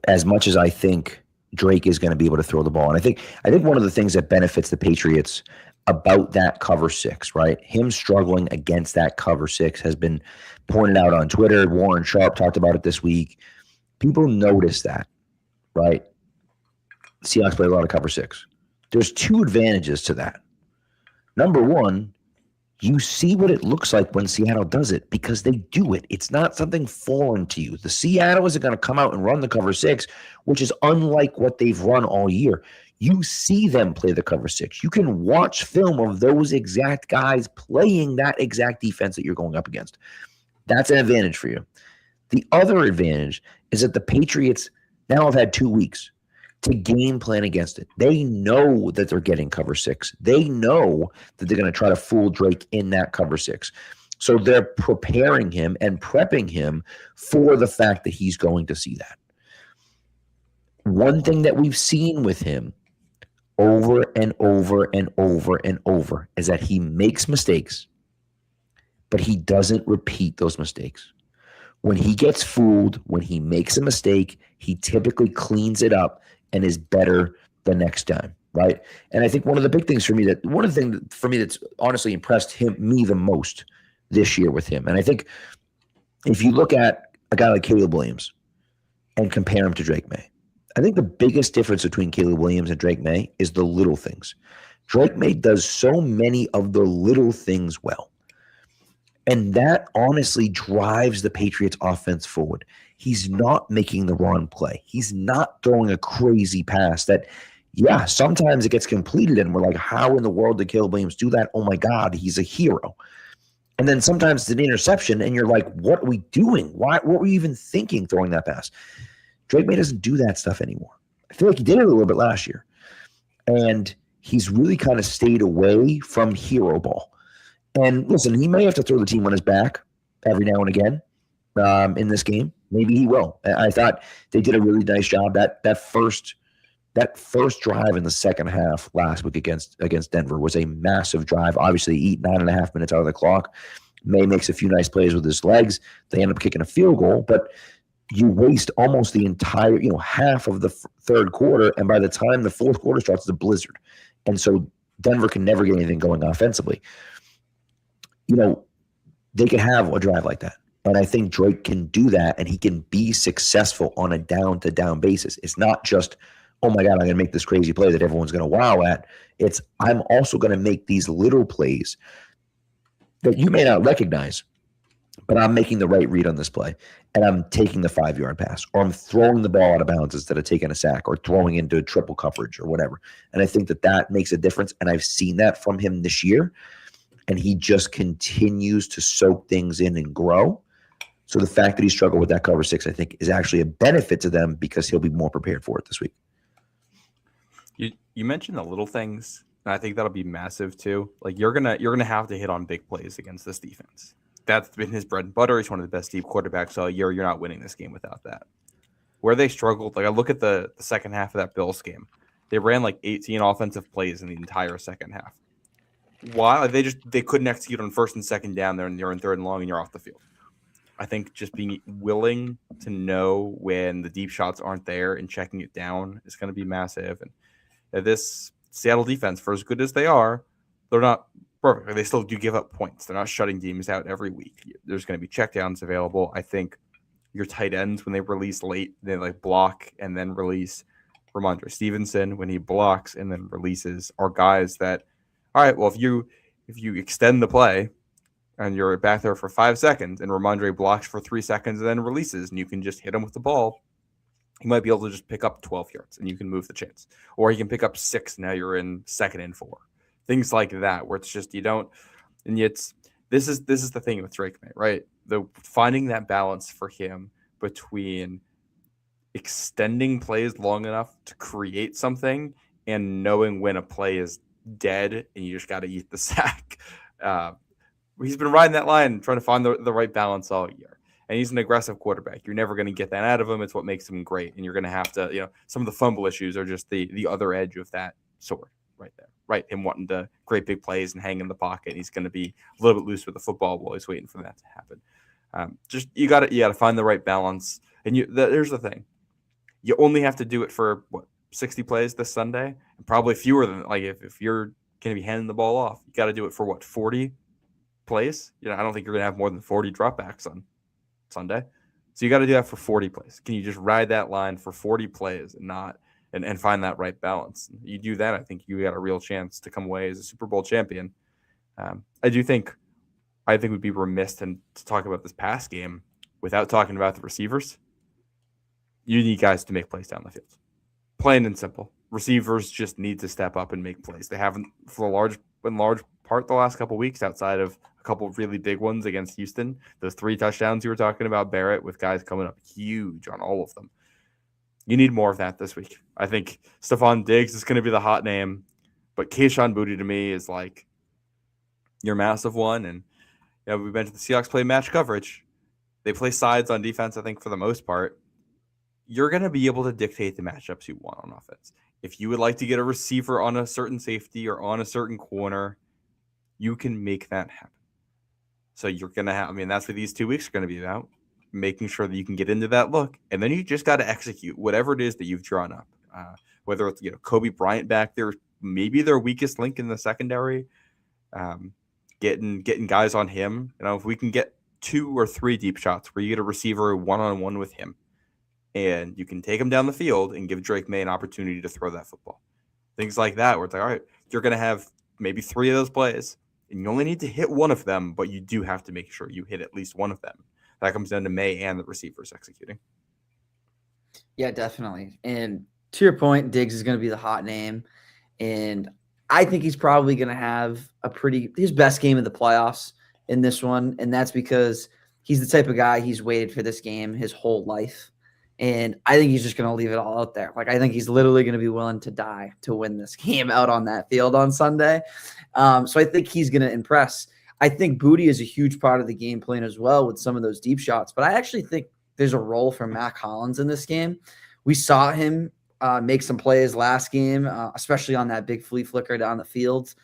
as much as I think Drake is going to be able to throw the ball, and I think one of the things that benefits the Patriots about that cover 6, right? Him struggling against that cover 6 has been pointed out on Twitter. Warren Sharp talked about it this week. People notice that, right? Seahawks play a lot of cover 6. There's 2 advantages to that. Number one, you see what it looks like when Seattle does it because they do it. It's not something foreign to you. The Seattle isn't going to come out and run the cover 6, which is unlike what they've run all year. You see them play the cover 6. You can watch film of those exact guys playing that exact defense that you're going up against. That's an advantage for you. The other advantage is that the Patriots now have had 2 weeks to game plan against it. They know that they're getting cover 6. They know that they're going to try to fool Drake in that cover 6. So they're preparing him and prepping him for the fact that he's going to see that. One thing that we've seen with him over and over and over and over is that he makes mistakes, but he doesn't repeat those mistakes. When he gets fooled, when he makes a mistake, he typically cleans it up and is better the next time, right? And I think one of the things that's honestly impressed me the most this year with him, and I think if you look at a guy like Caleb Williams and compare him to Drake May, I think the biggest difference between Caleb Williams and Drake May is the little things. Drake May does so many of the little things well. And that honestly drives the Patriots offense forward. He's not making the wrong play. He's not throwing a crazy pass that, sometimes it gets completed and we're like, how in the world did Caleb Williams do that? Oh my God, he's a hero. And then sometimes it's an interception and you're like, what are we doing? What were you even thinking throwing that pass? Drake May doesn't do that stuff anymore. I feel like he did it a little bit last year. And he's really kind of stayed away from hero ball. And listen, he may have to throw the team on his back every now and again in this game. Maybe he will. I thought they did a really nice job. That first drive in the second half last week against Denver was a massive drive. Obviously, they eat 9.5 minutes out of the clock. May makes a few nice plays with his legs. They end up kicking a field goal, but you waste almost the entire, half of the third quarter. And by the time the fourth quarter starts, it's a blizzard. And so Denver can never get anything going offensively. They can have a drive like that. And I think Drake can do that, and he can be successful on a down-to-down basis. It's not just, oh my God, I'm going to make this crazy play that everyone's going to wow at. It's, I'm also going to make these little plays that you may not recognize, but I'm making the right read on this play, and I'm taking the 5-yard pass, or I'm throwing the ball out of bounds instead of taking a sack, or throwing into triple coverage or whatever. And I think that makes a difference, and I've seen that from him this year, and he just continues to soak things in and grow. So the fact that he struggled with that cover 6, I think, is actually a benefit to them because he'll be more prepared for it this week. You mentioned the little things, and I think that'll be massive too. Like you're gonna have to hit on big plays against this defense. That's been his bread and butter. He's one of the best deep quarterbacks all year. You're not winning this game without that. Where they struggled, like I look at the second half of that Bills game, they ran like 18 offensive plays in the entire second half. Why? They couldn't execute on first and second down there, and you're in third and long, and you're off the field. I think just being willing to know when the deep shots aren't there and checking it down is going to be massive. And this Seattle defense, for as good as they are, they're not perfect. They still do give up points. They're not shutting teams out every week. There's going to be checkdowns available. I think your tight ends, when they release late, they like block and then release. Ramondre Stevenson, when he blocks and then releases, are guys that, all right, well, if you extend the play and you're back there for 5 seconds and Ramondre blocks for 3 seconds and then releases and you can just hit him with the ball, he might be able to just pick up 12 yards and you can move the chains. Or he can pick up 6, now you're in 2nd and 4. Things like that, where it's just you don't, and it's this is the thing with Drake May, right? Finding that balance for him between extending plays long enough to create something and knowing when a play is dead and you just got to eat the sack. He's been riding that line, trying to find the right balance all year. And he's an aggressive quarterback. You're never going to get that out of him. It's what makes him great. And you're going to have to, some of the fumble issues are just the other edge of that sword right there, right? Him wanting to create big plays and hang in the pocket. He's going to be a little bit loose with the football while he's waiting for that to happen. You got to find the right balance. And there's the thing. You only have to do it for 60 plays this Sunday, and probably fewer than if you're going to be handing the ball off, you got to do it for 40 plays. I don't think you're going to have more than 40 dropbacks on Sunday. So you got to do that for 40 plays. Can you just ride that line for 40 plays and find that right balance? You do that, I think you got a real chance to come away as a Super Bowl champion. I think we'd be remiss to talk about this past game without talking about the receivers. You need guys to make plays down the field. Plain and simple. Receivers just need to step up and make plays. They haven't in large part the last couple of weeks, outside of a couple of really big ones against Houston. Those 3 touchdowns you were talking about, Barrett, with guys coming up huge on all of them. You need more of that this week. I think Stephon Diggs is going to be the hot name, but Kayshon Boutte to me is like your massive one. And we mentioned the Seahawks play match coverage. They play sides on defense, I think, for the most part. You're going to be able to dictate the matchups you want on offense. If you would like to get a receiver on a certain safety or on a certain corner, you can make that happen. So you're going to have, that's what these 2 weeks are going to be about, making sure that you can get into that look. And then you just got to execute whatever it is that you've drawn up. Whether it's, Kobe Bryant back there, maybe their weakest link in the secondary, getting guys on him. If we can get 2 or 3 deep shots where you get a receiver one-on-one with him, and you can take him down the field and give Drake May an opportunity to throw that football. Things like that, where it's like, all right, you're going to have maybe 3 of those plays, and you only need to hit one of them, but you do have to make sure you hit at least one of them. That comes down to May and the receivers executing. Yeah, definitely. And to your point, Diggs is going to be the hot name, and I think he's probably going to have his best game of the playoffs in this one, and that's because he's the type of guy, he's waited for this game his whole life. And I think he's just going to leave it all out there. I think he's literally going to be willing to die to win this game out on that field on Sunday. So I think he's going to impress. I think Boutte is a huge part of the game plan as well with some of those deep shots. But I actually think there's a role for Mac Hollins in this game. We saw him make some plays last game, especially on that big flea flicker down the field.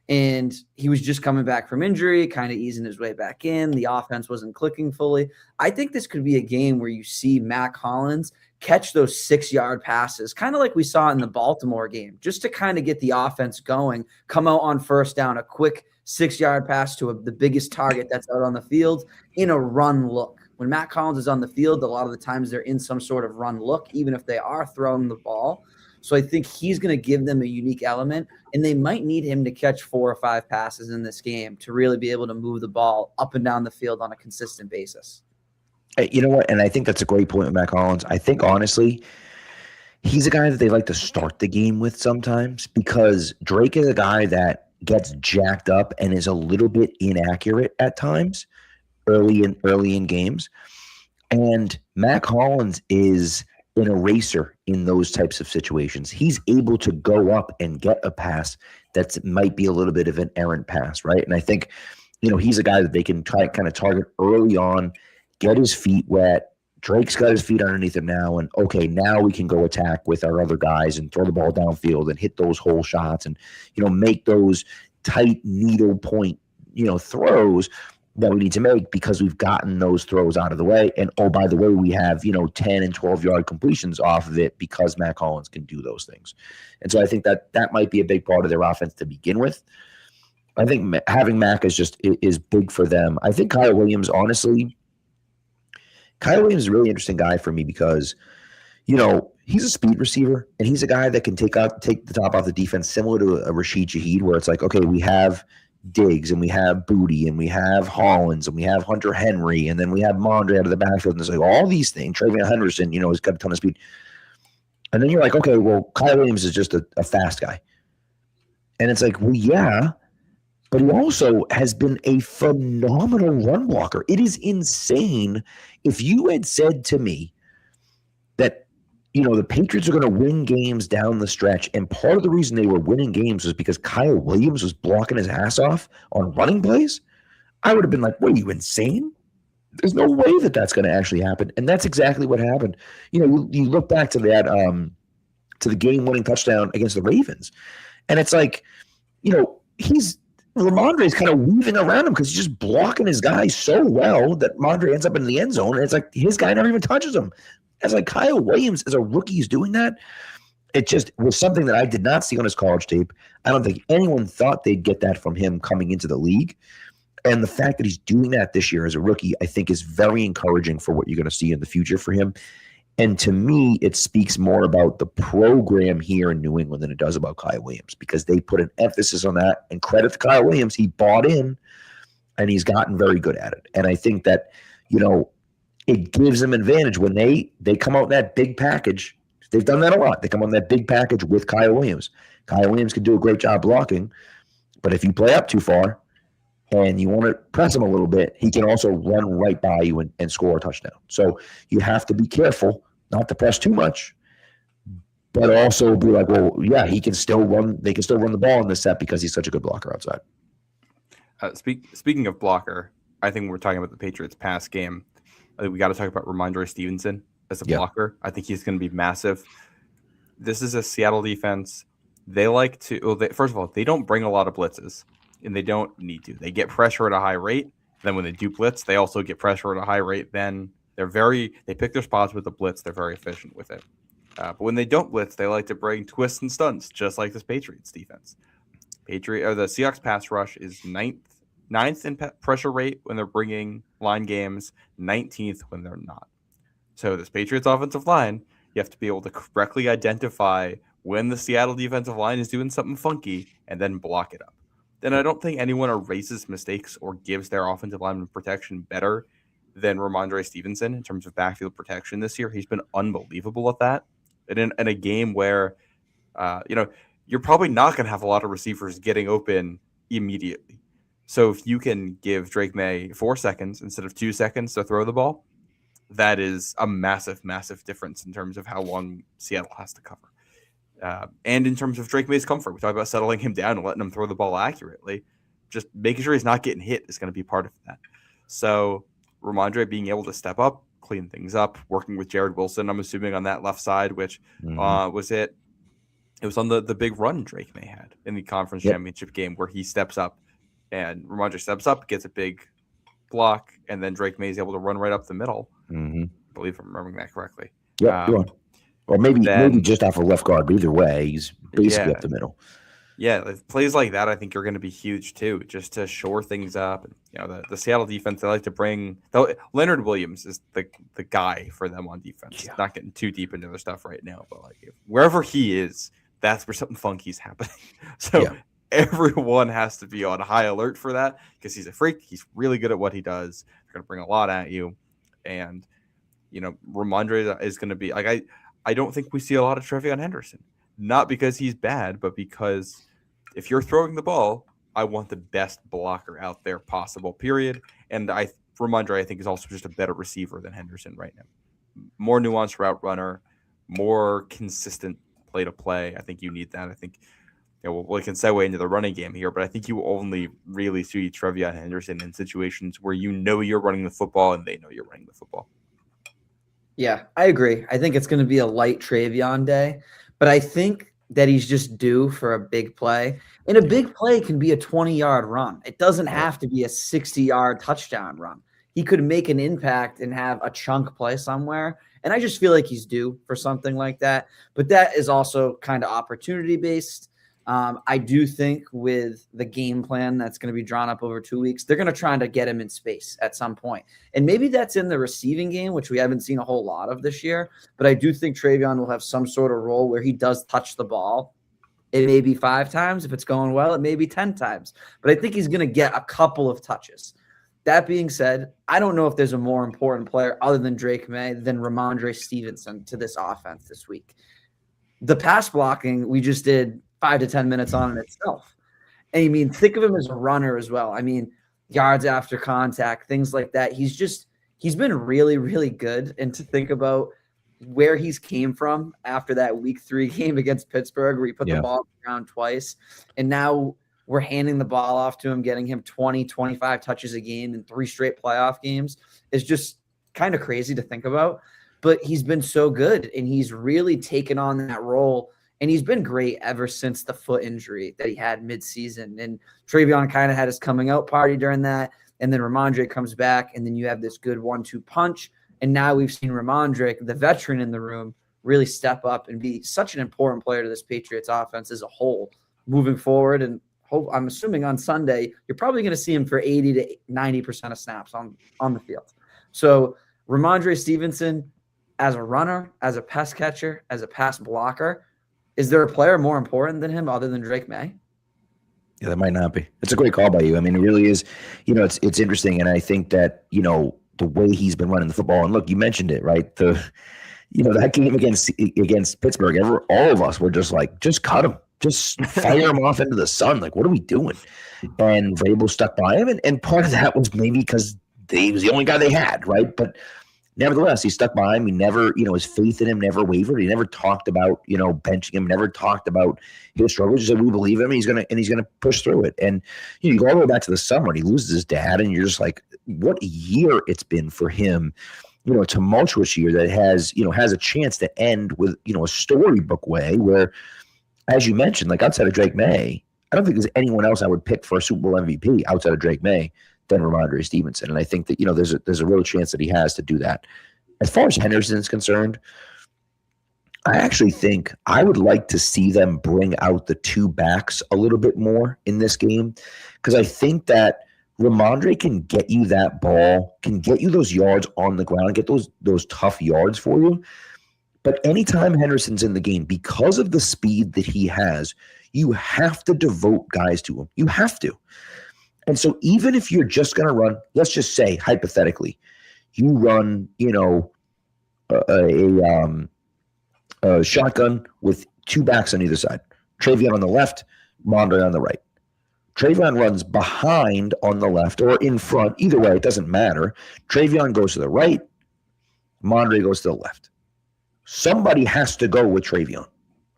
And he was just coming back from injury, kind of easing his way back in. The offense wasn't clicking fully. I think this could be a game where you see Mac Hollins catch those 6-yard passes, kind of like we saw in the Baltimore game, just to kind of get the offense going, come out on first down, a quick 6-yard pass to the biggest target that's out on the field in a run look. When Matt Collins is on the field, a lot of the times they're in some sort of run look, even if they are throwing the ball. So I think he's going to give them a unique element, and they might need him to catch 4 or 5 passes in this game to really be able to move the ball up and down the field on a consistent basis. You know what? And I think that's a great point with Mac Hollins. I think, honestly, he's a guy that they like to start the game with sometimes because Drake is a guy that gets jacked up and is a little bit inaccurate at times early in games. And Mac Hollins is an eraser in those types of situations. He's able to go up and get a pass that might be a little bit of an errant pass, right? And I think, he's a guy that they can try kind of target early on, get his feet wet. Drake's got his feet underneath him now, and okay, now we can go attack with our other guys and throw the ball downfield and hit those hole shots and, make those tight needle point, throws that we need to make because we've gotten those throws out of the way. And, oh, by the way, we have, 10 and 12-yard completions off of it because Mac Hollins can do those things. And so I think that might be a big part of their offense to begin with. I think having Mac is big for them. I think Kyle Williams, honestly, is a really interesting guy for me because, he's a speed receiver and he's a guy that can take the top off the defense, similar to a Rashid Shaheed, where it's like, okay, we have Diggs and we have Booty and we have Hollins and we have Hunter Henry and then we have Mondre out of the backfield, and it's like all these things. Travion Henderson, has got a ton of speed. And then you're like, okay, well, Kyle Williams is just a fast guy. And it's like, well, yeah, but he also has been a phenomenal run blocker. It is insane. If you had said to me that, the Patriots are going to win games down the stretch, and part of the reason they were winning games was because Kyle Williams was blocking his ass off on running plays, I would have been like, what, are you insane? There's no way that that's going to actually happen. And that's exactly what happened. You look back to that, to the game-winning touchdown against the Ravens, and it's like, Ramondre is kind of weaving around him because he's just blocking his guy so well that Ramondre ends up in the end zone, and it's like his guy never even touches him. It's like Kyle Williams, as a rookie, is doing that. It just was something that I did not see on his college tape. I don't think anyone thought they'd get that from him coming into the league. And the fact that he's doing that this year as a rookie, I think is very encouraging for what you're going to see in the future for him. And to me, it speaks more about the program here in New England than it does about Kyle Williams, because they put an emphasis on that. And credit to Kyle Williams, he bought in and he's gotten very good at it. And I think that, it gives them advantage when they come out in that big package. They've done that a lot. They come on that big package with Kyle Williams. Kyle Williams can do a great job blocking, but if you play up too far and you want to press him a little bit, he can also run right by you and score a touchdown. So you have to be careful not to press too much, but also be like, well, yeah, he can still run. They can still run the ball in this set because he's such a good blocker outside. Speaking of blocker, I think we're talking about the Patriots pass game. I think we got to talk about Ramondre Stevenson as a blocker. I think he's going to be massive. This is a Seattle defense. They like to, first of all, they don't bring a lot of blitzes, and they don't need to. They get pressure at a high rate. Then when they do blitz, they also get pressure at a high rate. Then they pick their spots with the blitz. They're very efficient with it. But when they don't blitz, they like to bring twists and stunts, just like this Patriots defense. The Seahawks pass rush is ninth in pressure rate when they're bringing line games, 19th when they're not. So this Patriots offensive line, you have to be able to correctly identify when the Seattle defensive line is doing something funky and then block it up. Then I don't think anyone erases mistakes or gives their offensive lineman protection better than Ramondre Stevenson in terms of backfield protection this year. He's been unbelievable at that. And in a game where, you're probably not going to have a lot of receivers getting open immediately. So if you can give Drake May 4 seconds instead of 2 seconds to throw the ball, that is a massive, massive difference in terms of how long Seattle has to cover. And in terms of Drake May's comfort, we talk about settling him down and letting him throw the ball accurately. Just making sure he's not getting hit is going to be part of that. So Ramondre being able to step up, clean things up, working with Jared Wilson, I'm assuming, on that left side, which was it It was on the big run Drake May had in the conference championship game where he steps up and Ramondre steps up, gets a big block, and then Drake May is able to run right up the middle. Mm-hmm. I believe I'm remembering that correctly. Yeah, or maybe just off a left guard. But either way, he's basically up the middle. Yeah, plays like that I think are going to be huge too, just to shore things up. And, you know, the Seattle defense, they like to bring Leonard Williams is the guy for them on defense. Yeah. Not getting too deep into their stuff right now, but like wherever he is, that's where something funky's happening. So everyone has to be on high alert for that because he's a freak. He's really good at what he does. They're going to bring a lot at you, and you know, Ramondre is going to be like I don't think we see a lot of Trevion Henderson. Not because he's bad, but because if you're throwing the ball, I want the best blocker out there possible, period. And Ramondre, I think, is also just a better receiver than Henderson right now. More nuanced route runner, more consistent play to play. I think you need that. I think we can segue into the running game here, but I think you only really see Trevion Henderson in situations where you know you're running the football and they know you're running the football. Yeah, I agree. I think it's going to be a light Trevion day. But I think that he's just due for a big play. And a big play can be a 20-yard run. It doesn't have to be a 60-yard touchdown run. He could make an impact and have a chunk play somewhere. And I just feel like he's due for something like that. But that is also kind of opportunity-based. I do think with the game plan that's going to be drawn up over 2 weeks, they're going to try to get him in space at some point. And maybe that's in the receiving game, which we haven't seen a whole lot of this year. But I do think Trevion will have some sort of role where he does touch the ball. It may be 5 times. If it's going well, it may be 10 times. But I think he's going to get a couple of touches. That being said, I don't know if there's a more important player other than Drake May than Ramondre Stevenson to this offense this week. The pass blocking we just did 5 to 10 minutes on in itself. And I mean, think of him as a runner as well. I mean, yards after contact, things like that. He's been really, really good. And to think about where he's came from after that week 3 game against Pittsburgh, where he put the ball around twice. And now we're handing the ball off to him, getting him 20, 25 touches a game in 3 straight playoff games is just kind of crazy to think about. But he's been so good, and he's really taken on that role. And he's been great ever since the foot injury that he had midseason. And Trevion kind of had his coming out party during that. And then Ramondre comes back, and then you have this good 1-2 punch. And now we've seen Ramondre, the veteran in the room, really step up and be such an important player to this Patriots offense as a whole moving forward. And I'm assuming on Sunday, you're probably going to see him for 80 to 90% of snaps on the field. So Ramondre Stevenson, as a runner, as a pass catcher, as a pass blocker, is there a player more important than him other than Drake May? Yeah, that might not be. It's a great call by you. I mean, it really is. You know, it's interesting, and I think that, you know, the way he's been running the football, and look, you mentioned it, right? That game against Pittsburgh, all of us were just like, just cut him, just fire him off into the sun. Like, what are we doing? And Vrabel stuck by him, and part of that was maybe because he was the only guy they had, right? But nevertheless, he stuck by him. He never, his faith in him never wavered. He never talked about, benching him, never talked about his struggles. He said, we believe him. He's going to push through it. And you go all the way back to the summer and he loses his dad. And you're just like, what a year it's been for him, a tumultuous year that has a chance to end with, a storybook way where, as you mentioned, like outside of Drake May, I don't think there's anyone else I would pick for a Super Bowl MVP outside of Drake May than Ramondre Stevenson. And I think that, there's a real chance that he has to do that. As far as Henderson is concerned, I actually think I would like to see them bring out the 2 backs a little bit more in this game, because I think that Ramondre can get you that ball, can get you those yards on the ground, get those tough yards for you. But anytime Henderson's in the game, because of the speed that he has, you have to devote guys to him. You have to. And so even if you're just going to run, let's just say, hypothetically, you run, a shotgun with 2 backs on either side. Trevion on the left, Mondre on the right. Trevion runs behind on the left or in front. Either way, it doesn't matter. Trevion goes to the right. Mondre goes to the left. Somebody has to go with Trevion.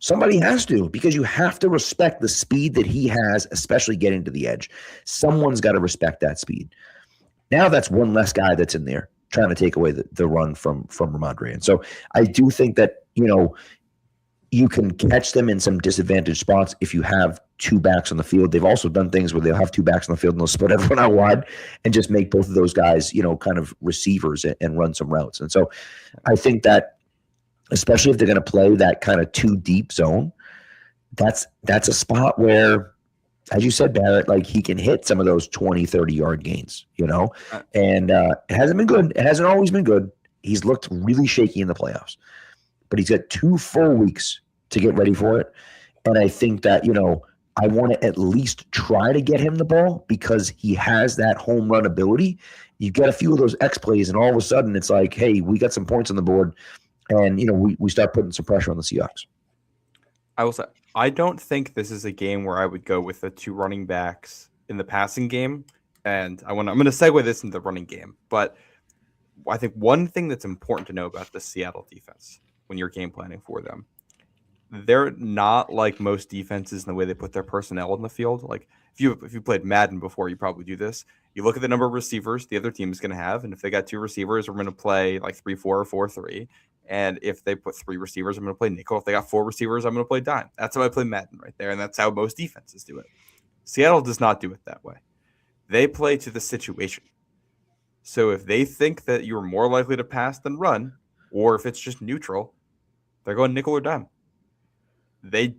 Somebody has to, because you have to respect the speed that he has, especially getting to the edge. Someone's got to respect that speed. Now that's one less guy that's in there trying to take away the run from Ramondre. And so I do think that, you can catch them in some disadvantaged spots if you have two backs on the field. They've also done things where they'll have two backs on the field and they'll split everyone out wide and just make both of those guys, kind of receivers and run some routes. And so I think that, especially if they're going to play that kind of two deep zone, that's a spot where, as you said, Barrett, like he can hit some of those 20, 30-yard gains, and it hasn't been good. It hasn't always been good. He's looked really shaky in the playoffs, but he's got 2 full weeks to get ready for it. And I think that, I want to at least try to get him the ball because he has that home run ability. You get a few of those X plays and all of a sudden it's like, hey, we got some points on the board and, we start putting some pressure on the Seahawks. I will say, I don't think this is a game where I would go with the 2 running backs in the passing game. And I'm going to segue this into the running game. But I think one thing that's important to know about the Seattle defense when you're game planning for them, they're not like most defenses in the way they put their personnel on the field. Like if you played Madden before, you probably do this. You look at the number of receivers the other team is going to have, and if they got 2 receivers, we're going to play like 3-4 or 4-3. And if they put 3 receivers, I'm going to play nickel. If they got 4 receivers, I'm going to play dime. That's how I play Madden right there, and that's how most defenses do it. Seattle does not do it that way. They play to the situation. So if they think that you're more likely to pass than run, or if it's just neutral, they're going nickel or dime. They've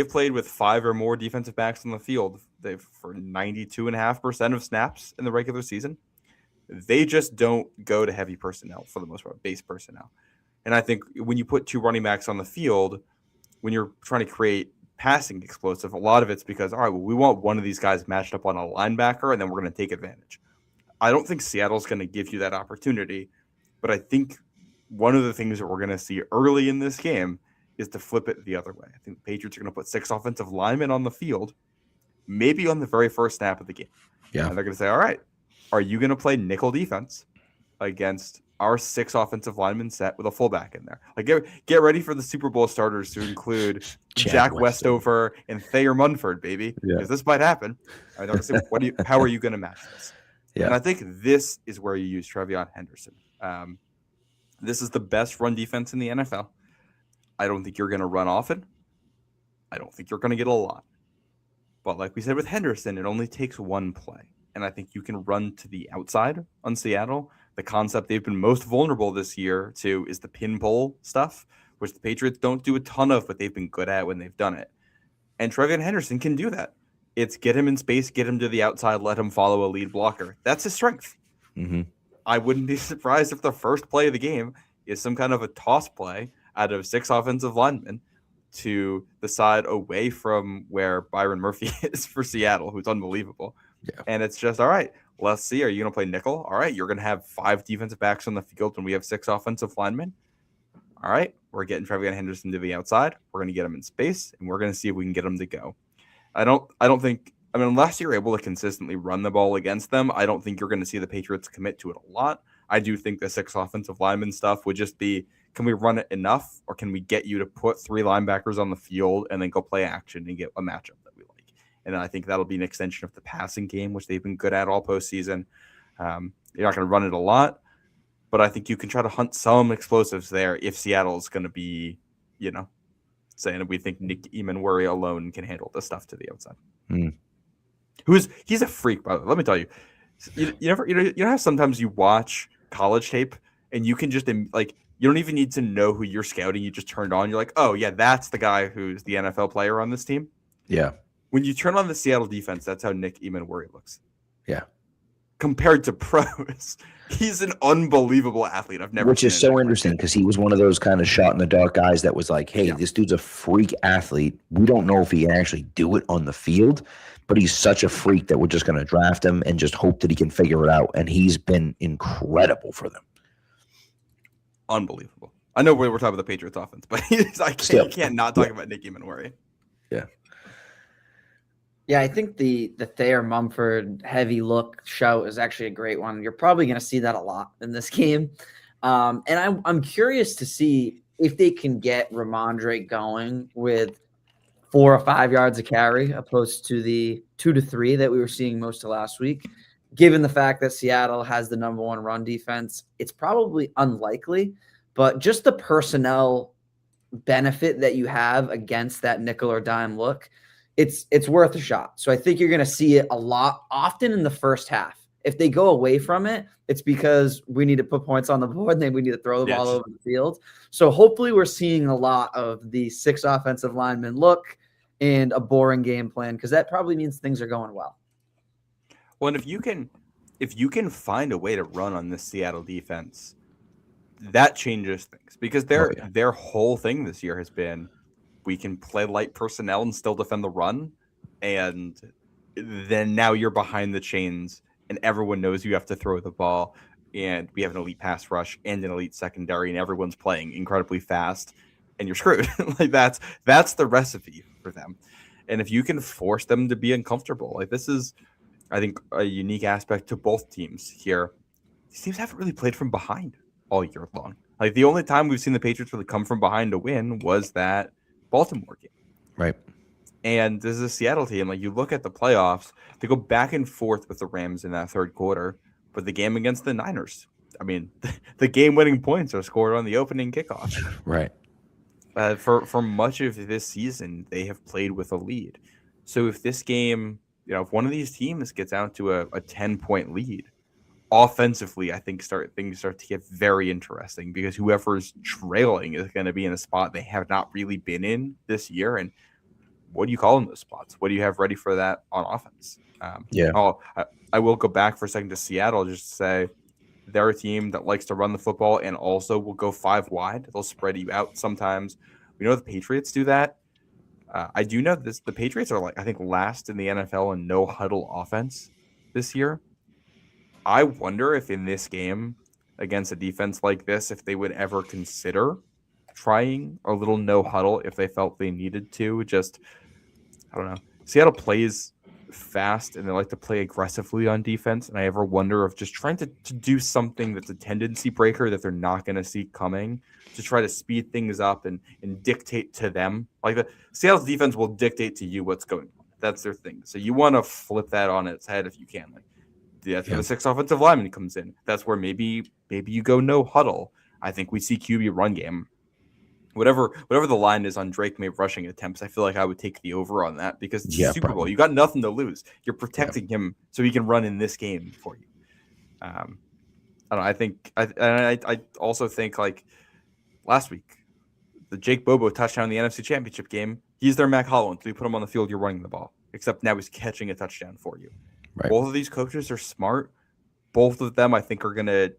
played with 5 or more defensive backs on the field. They've for 92.5% of snaps in the regular season. They just don't go to heavy personnel for the most part, base personnel. And I think when you put 2 running backs on the field, when you're trying to create passing explosive, a lot of it's because, all right, well, we want one of these guys matched up on a linebacker, and then we're going to take advantage. I don't think Seattle's going to give you that opportunity, but I think one of the things that we're going to see early in this game is to flip it the other way. I think the Patriots are going to put 6 offensive linemen on the field, maybe on the very first snap of the game. Yeah. And they're going to say, all right, are you going to play nickel defense against our 6 offensive linemen set with a fullback in there? Like get ready for the Super Bowl starters to include Jack Westover and Thayer Munford, baby, because this might happen. They're going to say, how are you going to match this? Yeah. And I think this is where you use Trevion Henderson. This is the best run defense in the NFL. I don't think you're going to run often. I don't think you're going to get a lot. But like we said with Henderson, it only takes 1 play. And I think you can run to the outside on Seattle. The concept they've been most vulnerable this year to is the pin pull stuff, which the Patriots don't do a ton of, but they've been good at when they've done it. And Trevion Henderson can do that. It's get him in space, get him to the outside, let him follow a lead blocker. That's his strength. Mm-hmm. I wouldn't be surprised if the first play of the game is some kind of a toss play out of 6 offensive linemen to the side away from where Byron Murphy is for Seattle, who's unbelievable. Yeah. And it's just, all right, let's see. Are you going to play nickel? All right, you're going to have 5 defensive backs on the field when we have 6 offensive linemen. All right, we're getting Trevion Henderson to the outside. We're going to get him in space, and we're going to see if we can get him to go. I don't think, unless you're able to consistently run the ball against them, I don't think you're going to see the Patriots commit to it a lot. I do think the 6 offensive lineman stuff would just be, can we run it enough, or can we get you to put 3 linebackers on the field and then go play action and get a matchup that we like? And I think that'll be an extension of the passing game, which they've been good at all postseason. You're not going to run it a lot, but I think you can try to hunt some explosives there if Seattle's going to be, saying that we think Nick Emanwuri alone can handle the stuff to the outside. He's a freak, by the way. Let me tell you. You know how sometimes you watch college tape and you can just you don't even need to know who you're scouting. You just turned on. You're like, oh yeah, that's the guy who's the NFL player on this team. Yeah. When you turn on the Seattle defense, that's how Nick Emanwuri looks. Yeah. Compared to pros, he's an unbelievable athlete. I've never. Which is so interesting because he was one of those kind of shot in the dark guys that was like, hey, this dude's a freak athlete. We don't know if he can actually do it on the field, but he's such a freak that we're just going to draft him and just hope that he can figure it out. And he's been incredible for them. Unbelievable. I know we're talking about the Patriots offense, but I can't not talk about Nick Emanwuri. Yeah. Yeah, I think the Thayer Mumford heavy look shout is actually a great one. You're probably going to see that a lot in this game. And I'm curious to see if they can get Ramondre going with 4 or 5 yards a carry opposed to the 2 to 3 that we were seeing most of last week. Given the fact that Seattle has the number 1 run defense, it's probably unlikely, but just the personnel benefit that you have against that nickel or dime look, it's worth a shot. So I think you're going to see it a lot often in the first half. If they go away from it, it's because we need to put points on the board and then we need to throw the ball over the field. So hopefully we're seeing a lot of the 6 offensive linemen look and a boring game plan, because that probably means things are going well. Well, and if you can find a way to run on this Seattle defense, that changes things, because their whole thing this year has been, we can play light personnel and still defend the run, and then now you're behind the chains and everyone knows you have to throw the ball, and we have an elite pass rush and an elite secondary, and everyone's playing incredibly fast, and you're screwed. Like that's the recipe for them. And if you can force them to be uncomfortable, like, this is, I think, a unique aspect to both teams here. These teams haven't really played from behind all year long. Like, the only time we've seen the Patriots really come from behind to win was that Baltimore game. Right. And this is a Seattle team. Like, you look at the playoffs, they go back and forth with the Rams in that third quarter. But the game against the Niners, I mean, the game-winning points are scored on the opening kickoff. Right. For much of this season, they have played with a lead. So if this game, if one of these teams gets out to a 10-point lead, offensively, I think things start to get very interesting, because whoever's trailing is going to be in a spot they have not really been in this year. And what do you call in those spots? What do you have ready for that on offense? I will go back for a second to Seattle, just to say they're a team that likes to run the football and also will go 5 wide. They'll spread you out sometimes. We know the Patriots do that. I do know this. The Patriots are, I think, last in the NFL in no huddle offense this year. I wonder if in this game against a defense like this, if they would ever consider trying a little no huddle if they felt they needed to. Just, I don't know. Seattle plays fast and they like to play aggressively on defense. And I ever wonder if just trying to do something that's a tendency breaker that they're not going to see coming, to try to speed things up and dictate to them. Like, the Seattle's defense will dictate to you what's going on. That's their thing. So you want to flip that on its head if you can. Like, that's where the 6th offensive lineman comes in. That's where maybe you go no huddle. I think we see QB run game. Whatever the line is on Drake May rushing attempts, I feel like I would take the over on that, because it's Super Bowl. You got nothing to lose. You're protecting him so he can run in this game for you. I don't know. I also think, like, last week, the Jake Bobo touchdown in the NFC Championship game, he's their Mac Hollins. So you put him on the field, you're running the ball. Except now he's catching a touchdown for you. Right. Both of these coaches are smart. Both of them, I think, are going to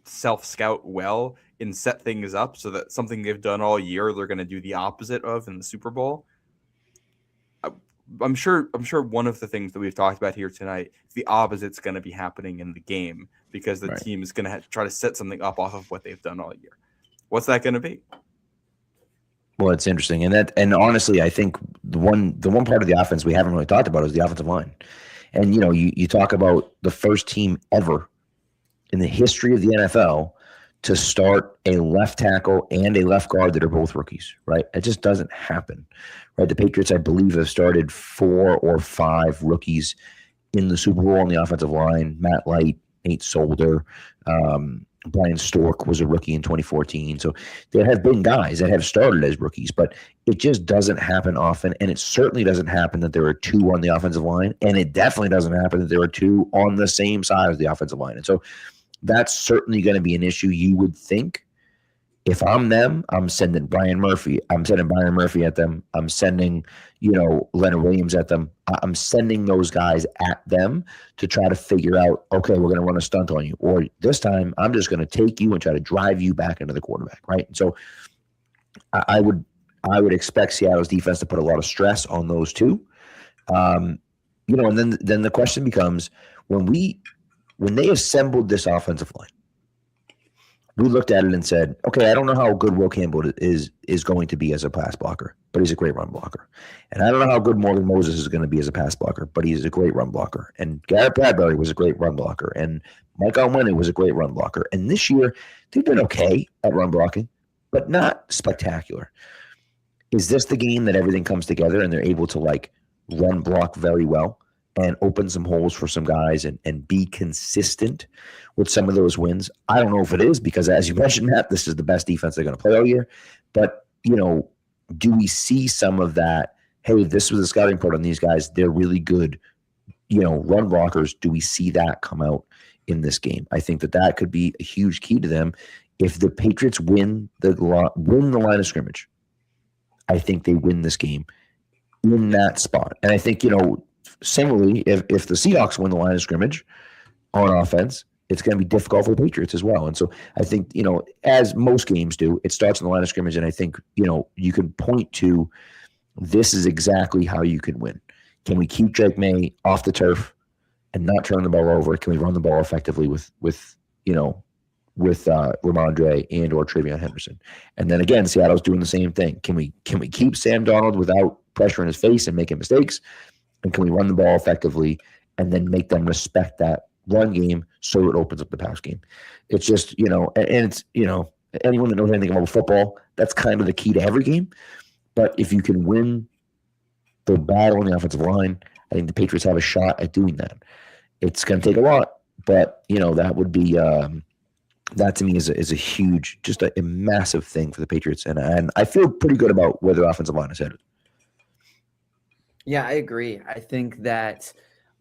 self-scout well and set things up so that something they've done all year, they're going to do the opposite of in the Super Bowl. I'm sure one of the things that we've talked about here tonight, the opposite's going to be happening in the game, because the team is going to try to set something up off of what they've done all year. What's that going to be? Well, it's interesting. And honestly, I think the one part of the offense we haven't really talked about is the offensive line. And, you talk about the first team ever in the history of the NFL to start a left tackle and a left guard that are both rookies, right? It just doesn't happen, right? The Patriots, I believe, have started 4 or 5 rookies in the Super Bowl on the offensive line. Matt Light, Nate Solder, Brian Stork was a rookie in 2014. So there have been guys that have started as rookies, but it just doesn't happen often. And it certainly doesn't happen that there are 2 on the offensive line. And it definitely doesn't happen that there are 2 on the same side as the offensive line. And so that's certainly going to be an issue, you would think. If I'm them, I'm sending Byron Murphy at them. I'm sending, Leonard Williams at them. I'm sending those guys at them to try to figure out, okay, we're going to run a stunt on you. Or this time, I'm just going to take you and try to drive you back into the quarterback, right? So I would expect Seattle's defense to put a lot of stress on those 2. And then the question becomes, when they assembled this offensive line, we looked at it and said, okay, I don't know how good Will Campbell is going to be as a pass blocker, but he's a great run blocker. And I don't know how good Morgan Moses is going to be as a pass blocker, but he's a great run blocker. And Garrett Bradbury was a great run blocker. And Mike Alwine was a great run blocker. And this year, they've been okay at run blocking, but not spectacular. Is this the game that everything comes together and they're able to, run block very well and open some holes for some guys and be consistent with some of those wins? I don't know if it is, because as you mentioned, Matt, this is the best defense they're going to play all year. But do we see some of that? Hey, this was a scouting report on these guys. They're really good, run blockers. Do we see that come out in this game? I think that could be a huge key to them. If the Patriots win the line of scrimmage, I think they win this game in that spot. And I think, similarly, if the Seahawks win the line of scrimmage on offense, it's going to be difficult for the Patriots as well. And so I think, as most games do, it starts on the line of scrimmage. And I think, you can point to this is exactly how you can win. Can we keep Drake May off the turf and not turn the ball over? Can we run the ball effectively with Ramondre and or Travion Henderson? And then again, Seattle's doing the same thing. Can we keep Sam Darnold without pressure in his face and making mistakes? And can we run the ball effectively and then make them respect that run game so it opens up the pass game? It's just, and it's, anyone that knows anything about football, that's kind of the key to every game. But if you can win the battle on the offensive line, I think the Patriots have a shot at doing that. It's going to take a lot, but, that would be that to me is a huge, just a massive thing for the Patriots. And I feel pretty good about where their offensive line is headed. Yeah, I agree. I think that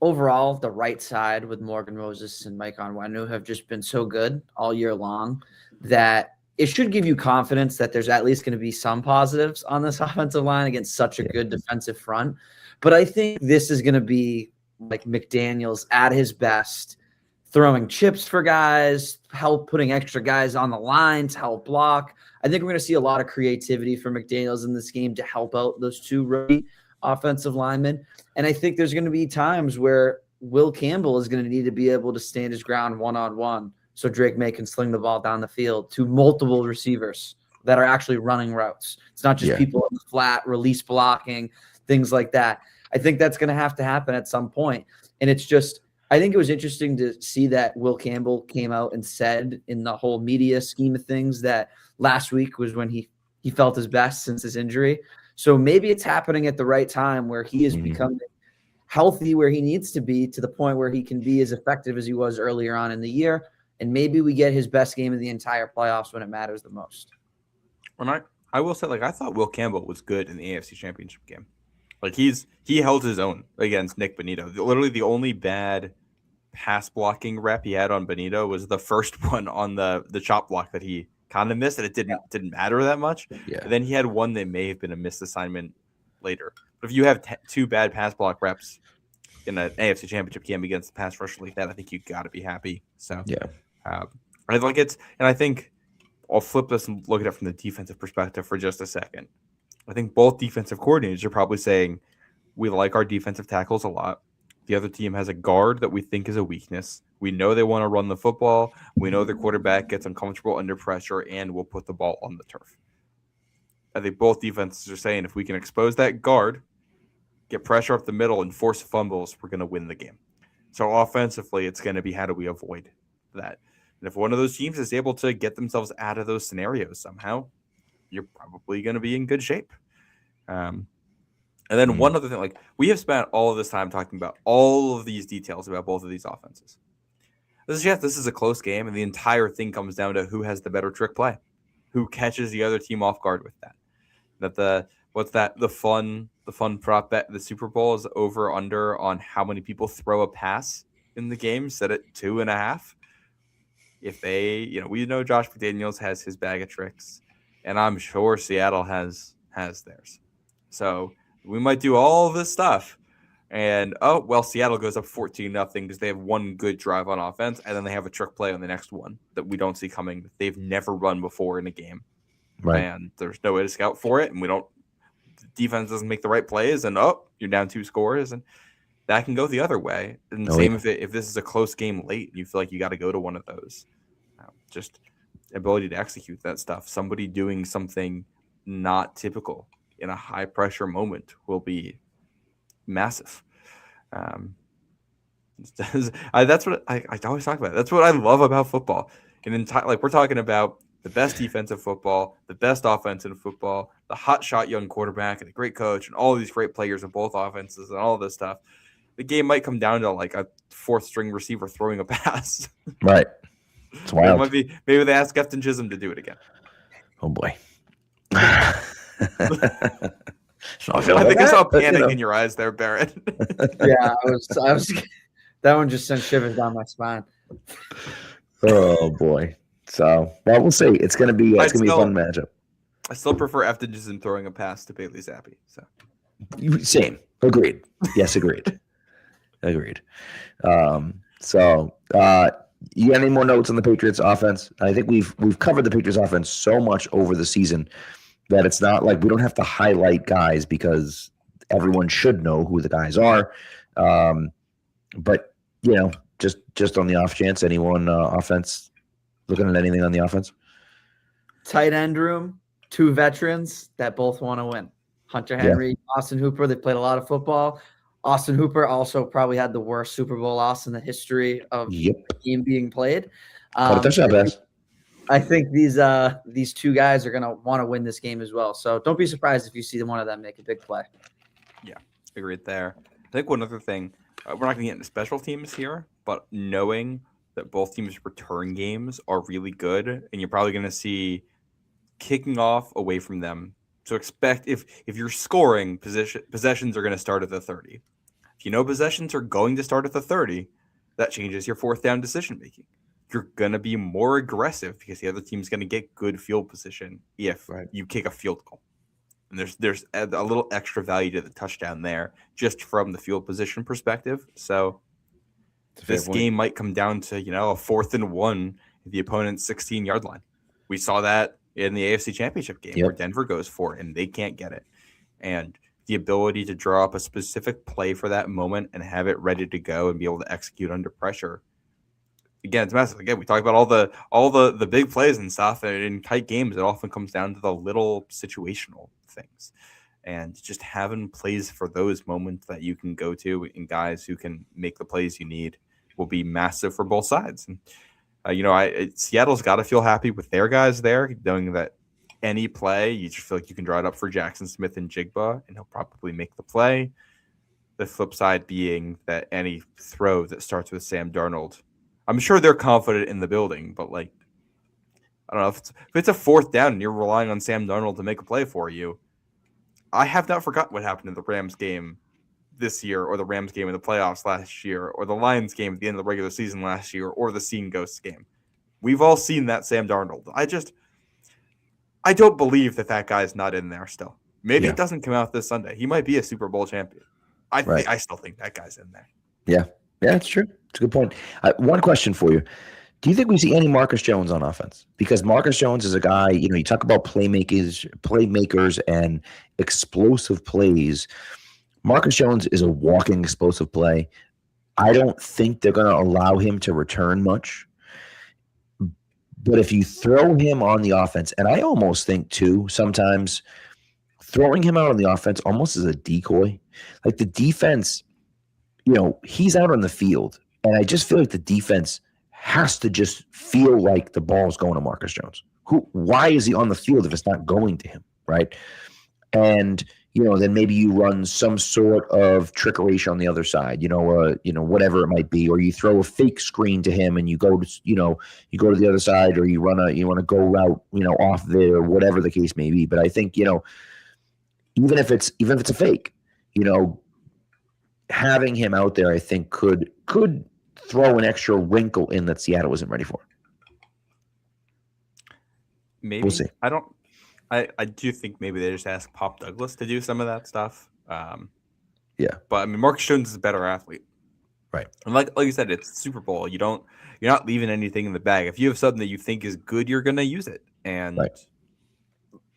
overall, the right side with Morgan Moses and Mike Onwenu have just been so good all year long that it should give you confidence that there's at least going to be some positives on this offensive line against such a good defensive front. But I think this is going to be like McDaniels at his best, throwing chips for guys, putting extra guys on the line to help block. I think we're going to see a lot of creativity from McDaniels in this game to help out those two rookie offensive linemen. And I think there's going to be times where Will Campbell is going to need to be able to stand his ground one-on-one so Drake May can sling the ball down the field to multiple receivers that are actually running routes. It's not just people in the flat, release blocking, things like that. I think that's going to happen at some point. And it's just, I think it was interesting to see that Will Campbell came out and said in the whole media scheme of things that last week was when he felt his best since his injury. So maybe it's happening at the right time where he is becoming healthy where he needs to be to the point where he can be as effective as he was earlier on in the year. And maybe we get his best game of the entire playoffs when it matters the most. And I will say, I thought Will Campbell was good in the AFC Championship game. He held his own against Nick Bonito. Literally the only bad pass blocking rep he had on Bonito was the first one on the chop block that he kind of missed, and it didn't matter that much. Yeah. And then he had one that may have been a missed assignment later. But if you have two bad pass block reps in an AFC Championship game against the pass rusher like that, I think you got to be happy. So I think I'll flip this and look at it from the defensive perspective for just a second. I think both defensive coordinators are probably saying we like our defensive tackles a lot. The other team has a guard that we think is a weakness. We know they want to run the football. We know their quarterback gets uncomfortable under pressure and will put the ball on the turf. I think both defenses are saying if we can expose that guard, get pressure up the middle, and force fumbles, we're going to win the game. So offensively, it's going to be how do we avoid that? And if one of those teams is able to get themselves out of those scenarios somehow, you're probably going to be in good shape. And then one other thing, we have spent all of this time talking about all of these details about both of these offenses. This is a close game, and the entire thing comes down to who has the better trick play, who catches the other team off guard with that. The fun prop bet the Super Bowl is over under on how many people throw a pass in the game, set at 2.5. If they, we know Josh McDaniels has his bag of tricks, and I'm sure Seattle has theirs. So we might do all this stuff. And, Seattle goes up 14-0 because they have one good drive on offense, and then they have a trick play on the next one that we don't see coming, that they've never run before in a game. Right. And there's no way to scout for it, and the defense doesn't make the right plays, and, you're down 2 scores, and that can go the other way. And if this is a close game late, and you feel like you got to go to one of those. Just ability to execute that stuff. Somebody doing something not typical in a high-pressure moment will be massive. That's what I always talk about. That's what I love about football. And we're talking about the best defensive football, the best offensive football, the hot shot young quarterback, and a great coach, and all these great players in both offenses, and all this stuff. The game might come down to a fourth-string receiver throwing a pass. Right. It's wild. Maybe they ask Efton Chisholm to do it again. Oh boy. I think I saw panic in your eyes there, Barrett. Yeah, I was. That one just sent shivers down my spine. Oh boy. So, well, we'll see. It's gonna be a fun matchup. I still prefer Eftigism throwing a pass to Bailey Zappi. So same. Agreed. Yes, agreed. Agreed. So you got any more notes on the Patriots offense? I think we've covered the Patriots offense so much over the season that it's not like we don't have to highlight guys because everyone should know who the guys are. But just on the off chance, anyone offense looking at anything on the offense? Tight end room, 2 veterans that both want to win. Hunter Henry, Austin Hooper. They played a lot of football. Austin Hooper also probably had the worst Super Bowl loss in the history of the game being played. I think these 2 guys are going to want to win this game as well. So don't be surprised if you see one of them make a big play. Yeah, agreed there. I think one other thing, we're not going to get into special teams here, but knowing that both teams' return games are really good, and you're probably going to see kicking off away from them. So expect if you're scoring, possessions are going to start at the 30. If you know possessions are going to start at the 30, that changes your 4th down decision making. You're going to be more aggressive because the other team's going to get good field position if you kick a field goal. And there's a little extra value to the touchdown there just from the field position perspective. So this game might come down to, a 4th and 1 at the opponent's 16-yard line. We saw that in the AFC Championship game where Denver goes for it and they can't get it. And the ability to draw up a specific play for that moment and have it ready to go and be able to execute under pressure. Again, it's massive. Again, we talk about all the big plays and stuff, and in tight games, it often comes down to the little situational things. And just having plays for those moments that you can go to and guys who can make the plays you need will be massive for both sides. And Seattle's got to feel happy with their guys there, knowing that any play, you just feel like you can draw it up for Jackson Smith and Jigba, and he'll probably make the play. The flip side being that any throw that starts with Sam Darnold, I'm sure they're confident in the building, but I don't know if it's a 4th down and you're relying on Sam Darnold to make a play for you. I have not forgotten what happened in the Rams game this year, or the Rams game in the playoffs last year, or the Lions game at the end of the regular season last year, or the Seeing Ghosts game. We've all seen that Sam Darnold. I don't believe that guy's not in there still. Maybe it doesn't come out this Sunday. He might be a Super Bowl champion. I still think that guy's in there. Yeah, that's true. It's a good point. One question for you. Do you think we see any Marcus Jones on offense? Because Marcus Jones is a guy, you talk about playmakers and explosive plays. Marcus Jones is a walking explosive play. I don't think they're going to allow him to return much. But if you throw him on the offense, and I almost think too, sometimes throwing him out on the offense almost as a decoy. Like the defense, he's out on the field. And I just feel like the defense has to just feel like the ball's going to Marcus Jones. Why is he on the field if it's not going to him, right? And then maybe you run some sort of trickery on the other side, whatever it might be, or you throw a fake screen to him and you go to, you go to the other side, or you want to go route, off there, or whatever the case may be. But I think, even if it's a fake, having him out there, I think could throw an extra wrinkle in that Seattle wasn't ready for. Maybe. We'll see. I do think maybe they just ask Pop Douglas to do some of that stuff. Yeah. But Marcus Jones is a better athlete. Right. And like you said, it's Super Bowl. You're not leaving anything in the bag. If you have something that you think is good, you're gonna use it. And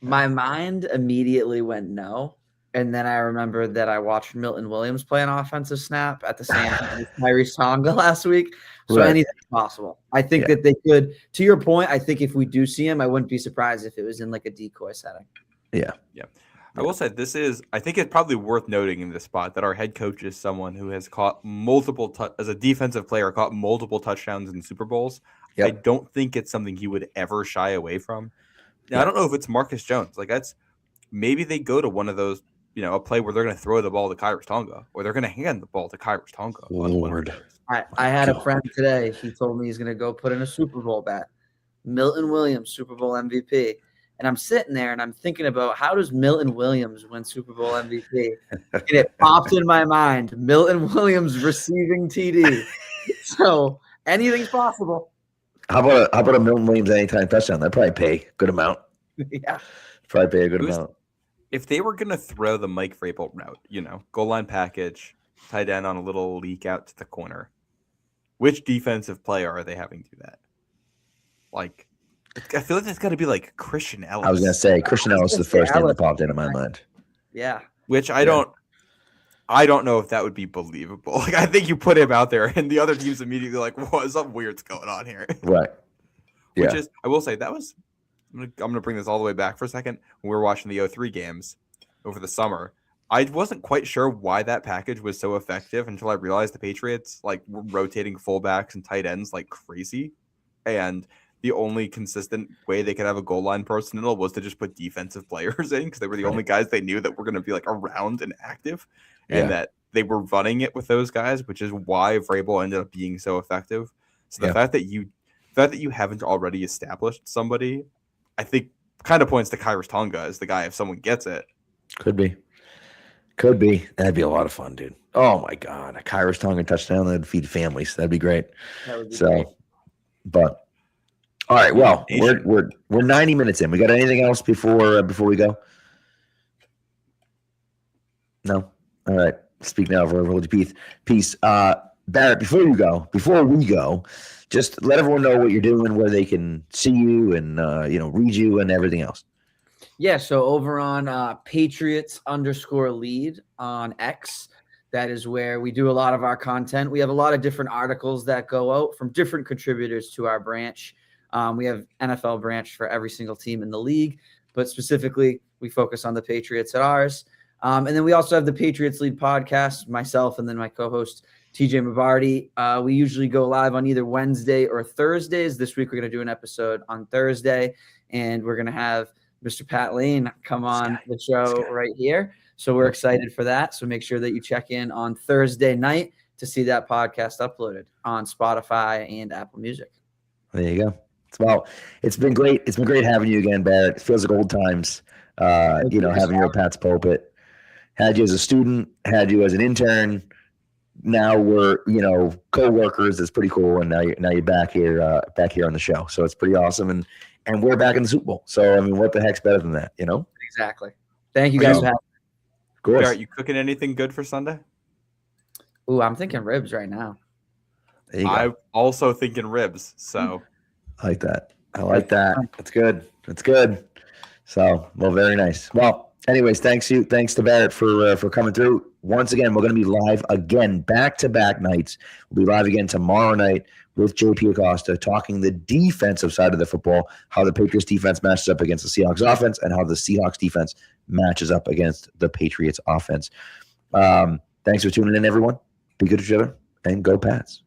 my mind immediately went no. And then I remember that I watched Milton Williams play an offensive snap at the same time as Tyrese Tonga last week. So anything's possible. I think that they could, to your point, I think if we do see him, I wouldn't be surprised if it was in like a decoy setting. Yeah. I will say I think it's probably worth noting in this spot that our head coach is someone who has caught as a defensive player, caught multiple touchdowns in Super Bowls. Yep. I don't think it's something he would ever shy away from. Now, I don't know if it's Marcus Jones. Maybe they go to one of those, a play where they're going to throw the ball to Kyrus Tonga, or they're going to hand the ball to Kyrus Tonga. Lord. I had a friend today. He told me he's going to go put in a Super Bowl bet. Milton Williams, Super Bowl MVP. And I'm sitting there and I'm thinking about how does Milton Williams win Super Bowl MVP? And it popped in my mind, Milton Williams receiving TD. So anything's possible. How about a Milton Williams anytime touchdown? That'd probably pay a good amount. Yeah. Probably pay a good amount. If they were gonna throw the Mike Vrabel route, goal line package, tight end on a little leak out to the corner, which defensive player are they having do that? Like, I feel like that's got to be like Christian Ellis. I was gonna say Christian Ellis is the first name that popped into my mind. Yeah. Which I don't know if that would be believable. Like, I think you put him out there, and the other team's immediately like, "What? Something weird's going on here." Right. Yeah. Which is, I will say, that was. I'm gonna bring this all the way back for a second. When we were watching the 03 games over the summer, I wasn't quite sure why that package was so effective until I realized the Patriots were rotating fullbacks and tight ends like crazy, and the only consistent way they could have a goal line personnel was to just put defensive players in because they were the only guys they knew that were going to be around and active, and that they were running it with those guys, which is why Vrabel ended up being so effective. So the fact that you haven't already established somebody, I think, kind of points to Kyrus Tonga as the guy if someone gets it. Could be. That'd be a lot of fun, dude. Oh my God, a Kyrus Tonga touchdown that'd feed families. That'd be great. That would be great. But. All right. Well, we're 90 minutes in. We got anything else before we go? No. All right. Speak now for hold your peace. Barrett, before we go, just let everyone know what you're doing, where they can see you and read you and everything else. Yeah. So over on Patriots_lead on X. That is where we do a lot of our content. We have a lot of different articles that go out from different contributors to our branch. We have NFL branch for every single team in the league, but specifically we focus on the Patriots at ours. And then we also have the Patriots Lead podcast, myself and then my co-host TJ Mabardi. We usually go live on either Wednesday or Thursdays. This week we're going to do an episode on Thursday, and we're going to have Mr. Pat Lane come on the show right here. So we're excited for that. So make sure that you check in on Thursday night to see that podcast uploaded on Spotify and Apple Music. There you go. Well, it's been great. It's been great having you again, Barrett. It feels like old times, having you at Pat's Pulpit. Had you as a student, had you as an intern. Now we're, co-workers. It's pretty cool. And now you're back here on the show. So it's pretty awesome. And we're back in the Super Bowl. So, I mean, what the heck's better than that, Exactly. Thank you guys for having me. Of course. Barrett, you cooking anything good for Sunday? Ooh, I'm thinking ribs right now. There you go. I'm also thinking ribs. So. I like that. That's good. So, well, very nice. Well, anyways, thanks to Barrett for coming through. Once again, we're going to be live again, back-to-back nights. We'll be live again tomorrow night with JP Acosta talking the defensive side of the football, how the Patriots defense matches up against the Seahawks offense and how the Seahawks defense matches up against the Patriots offense. Thanks for tuning in, everyone. Be good to each other and go Pats.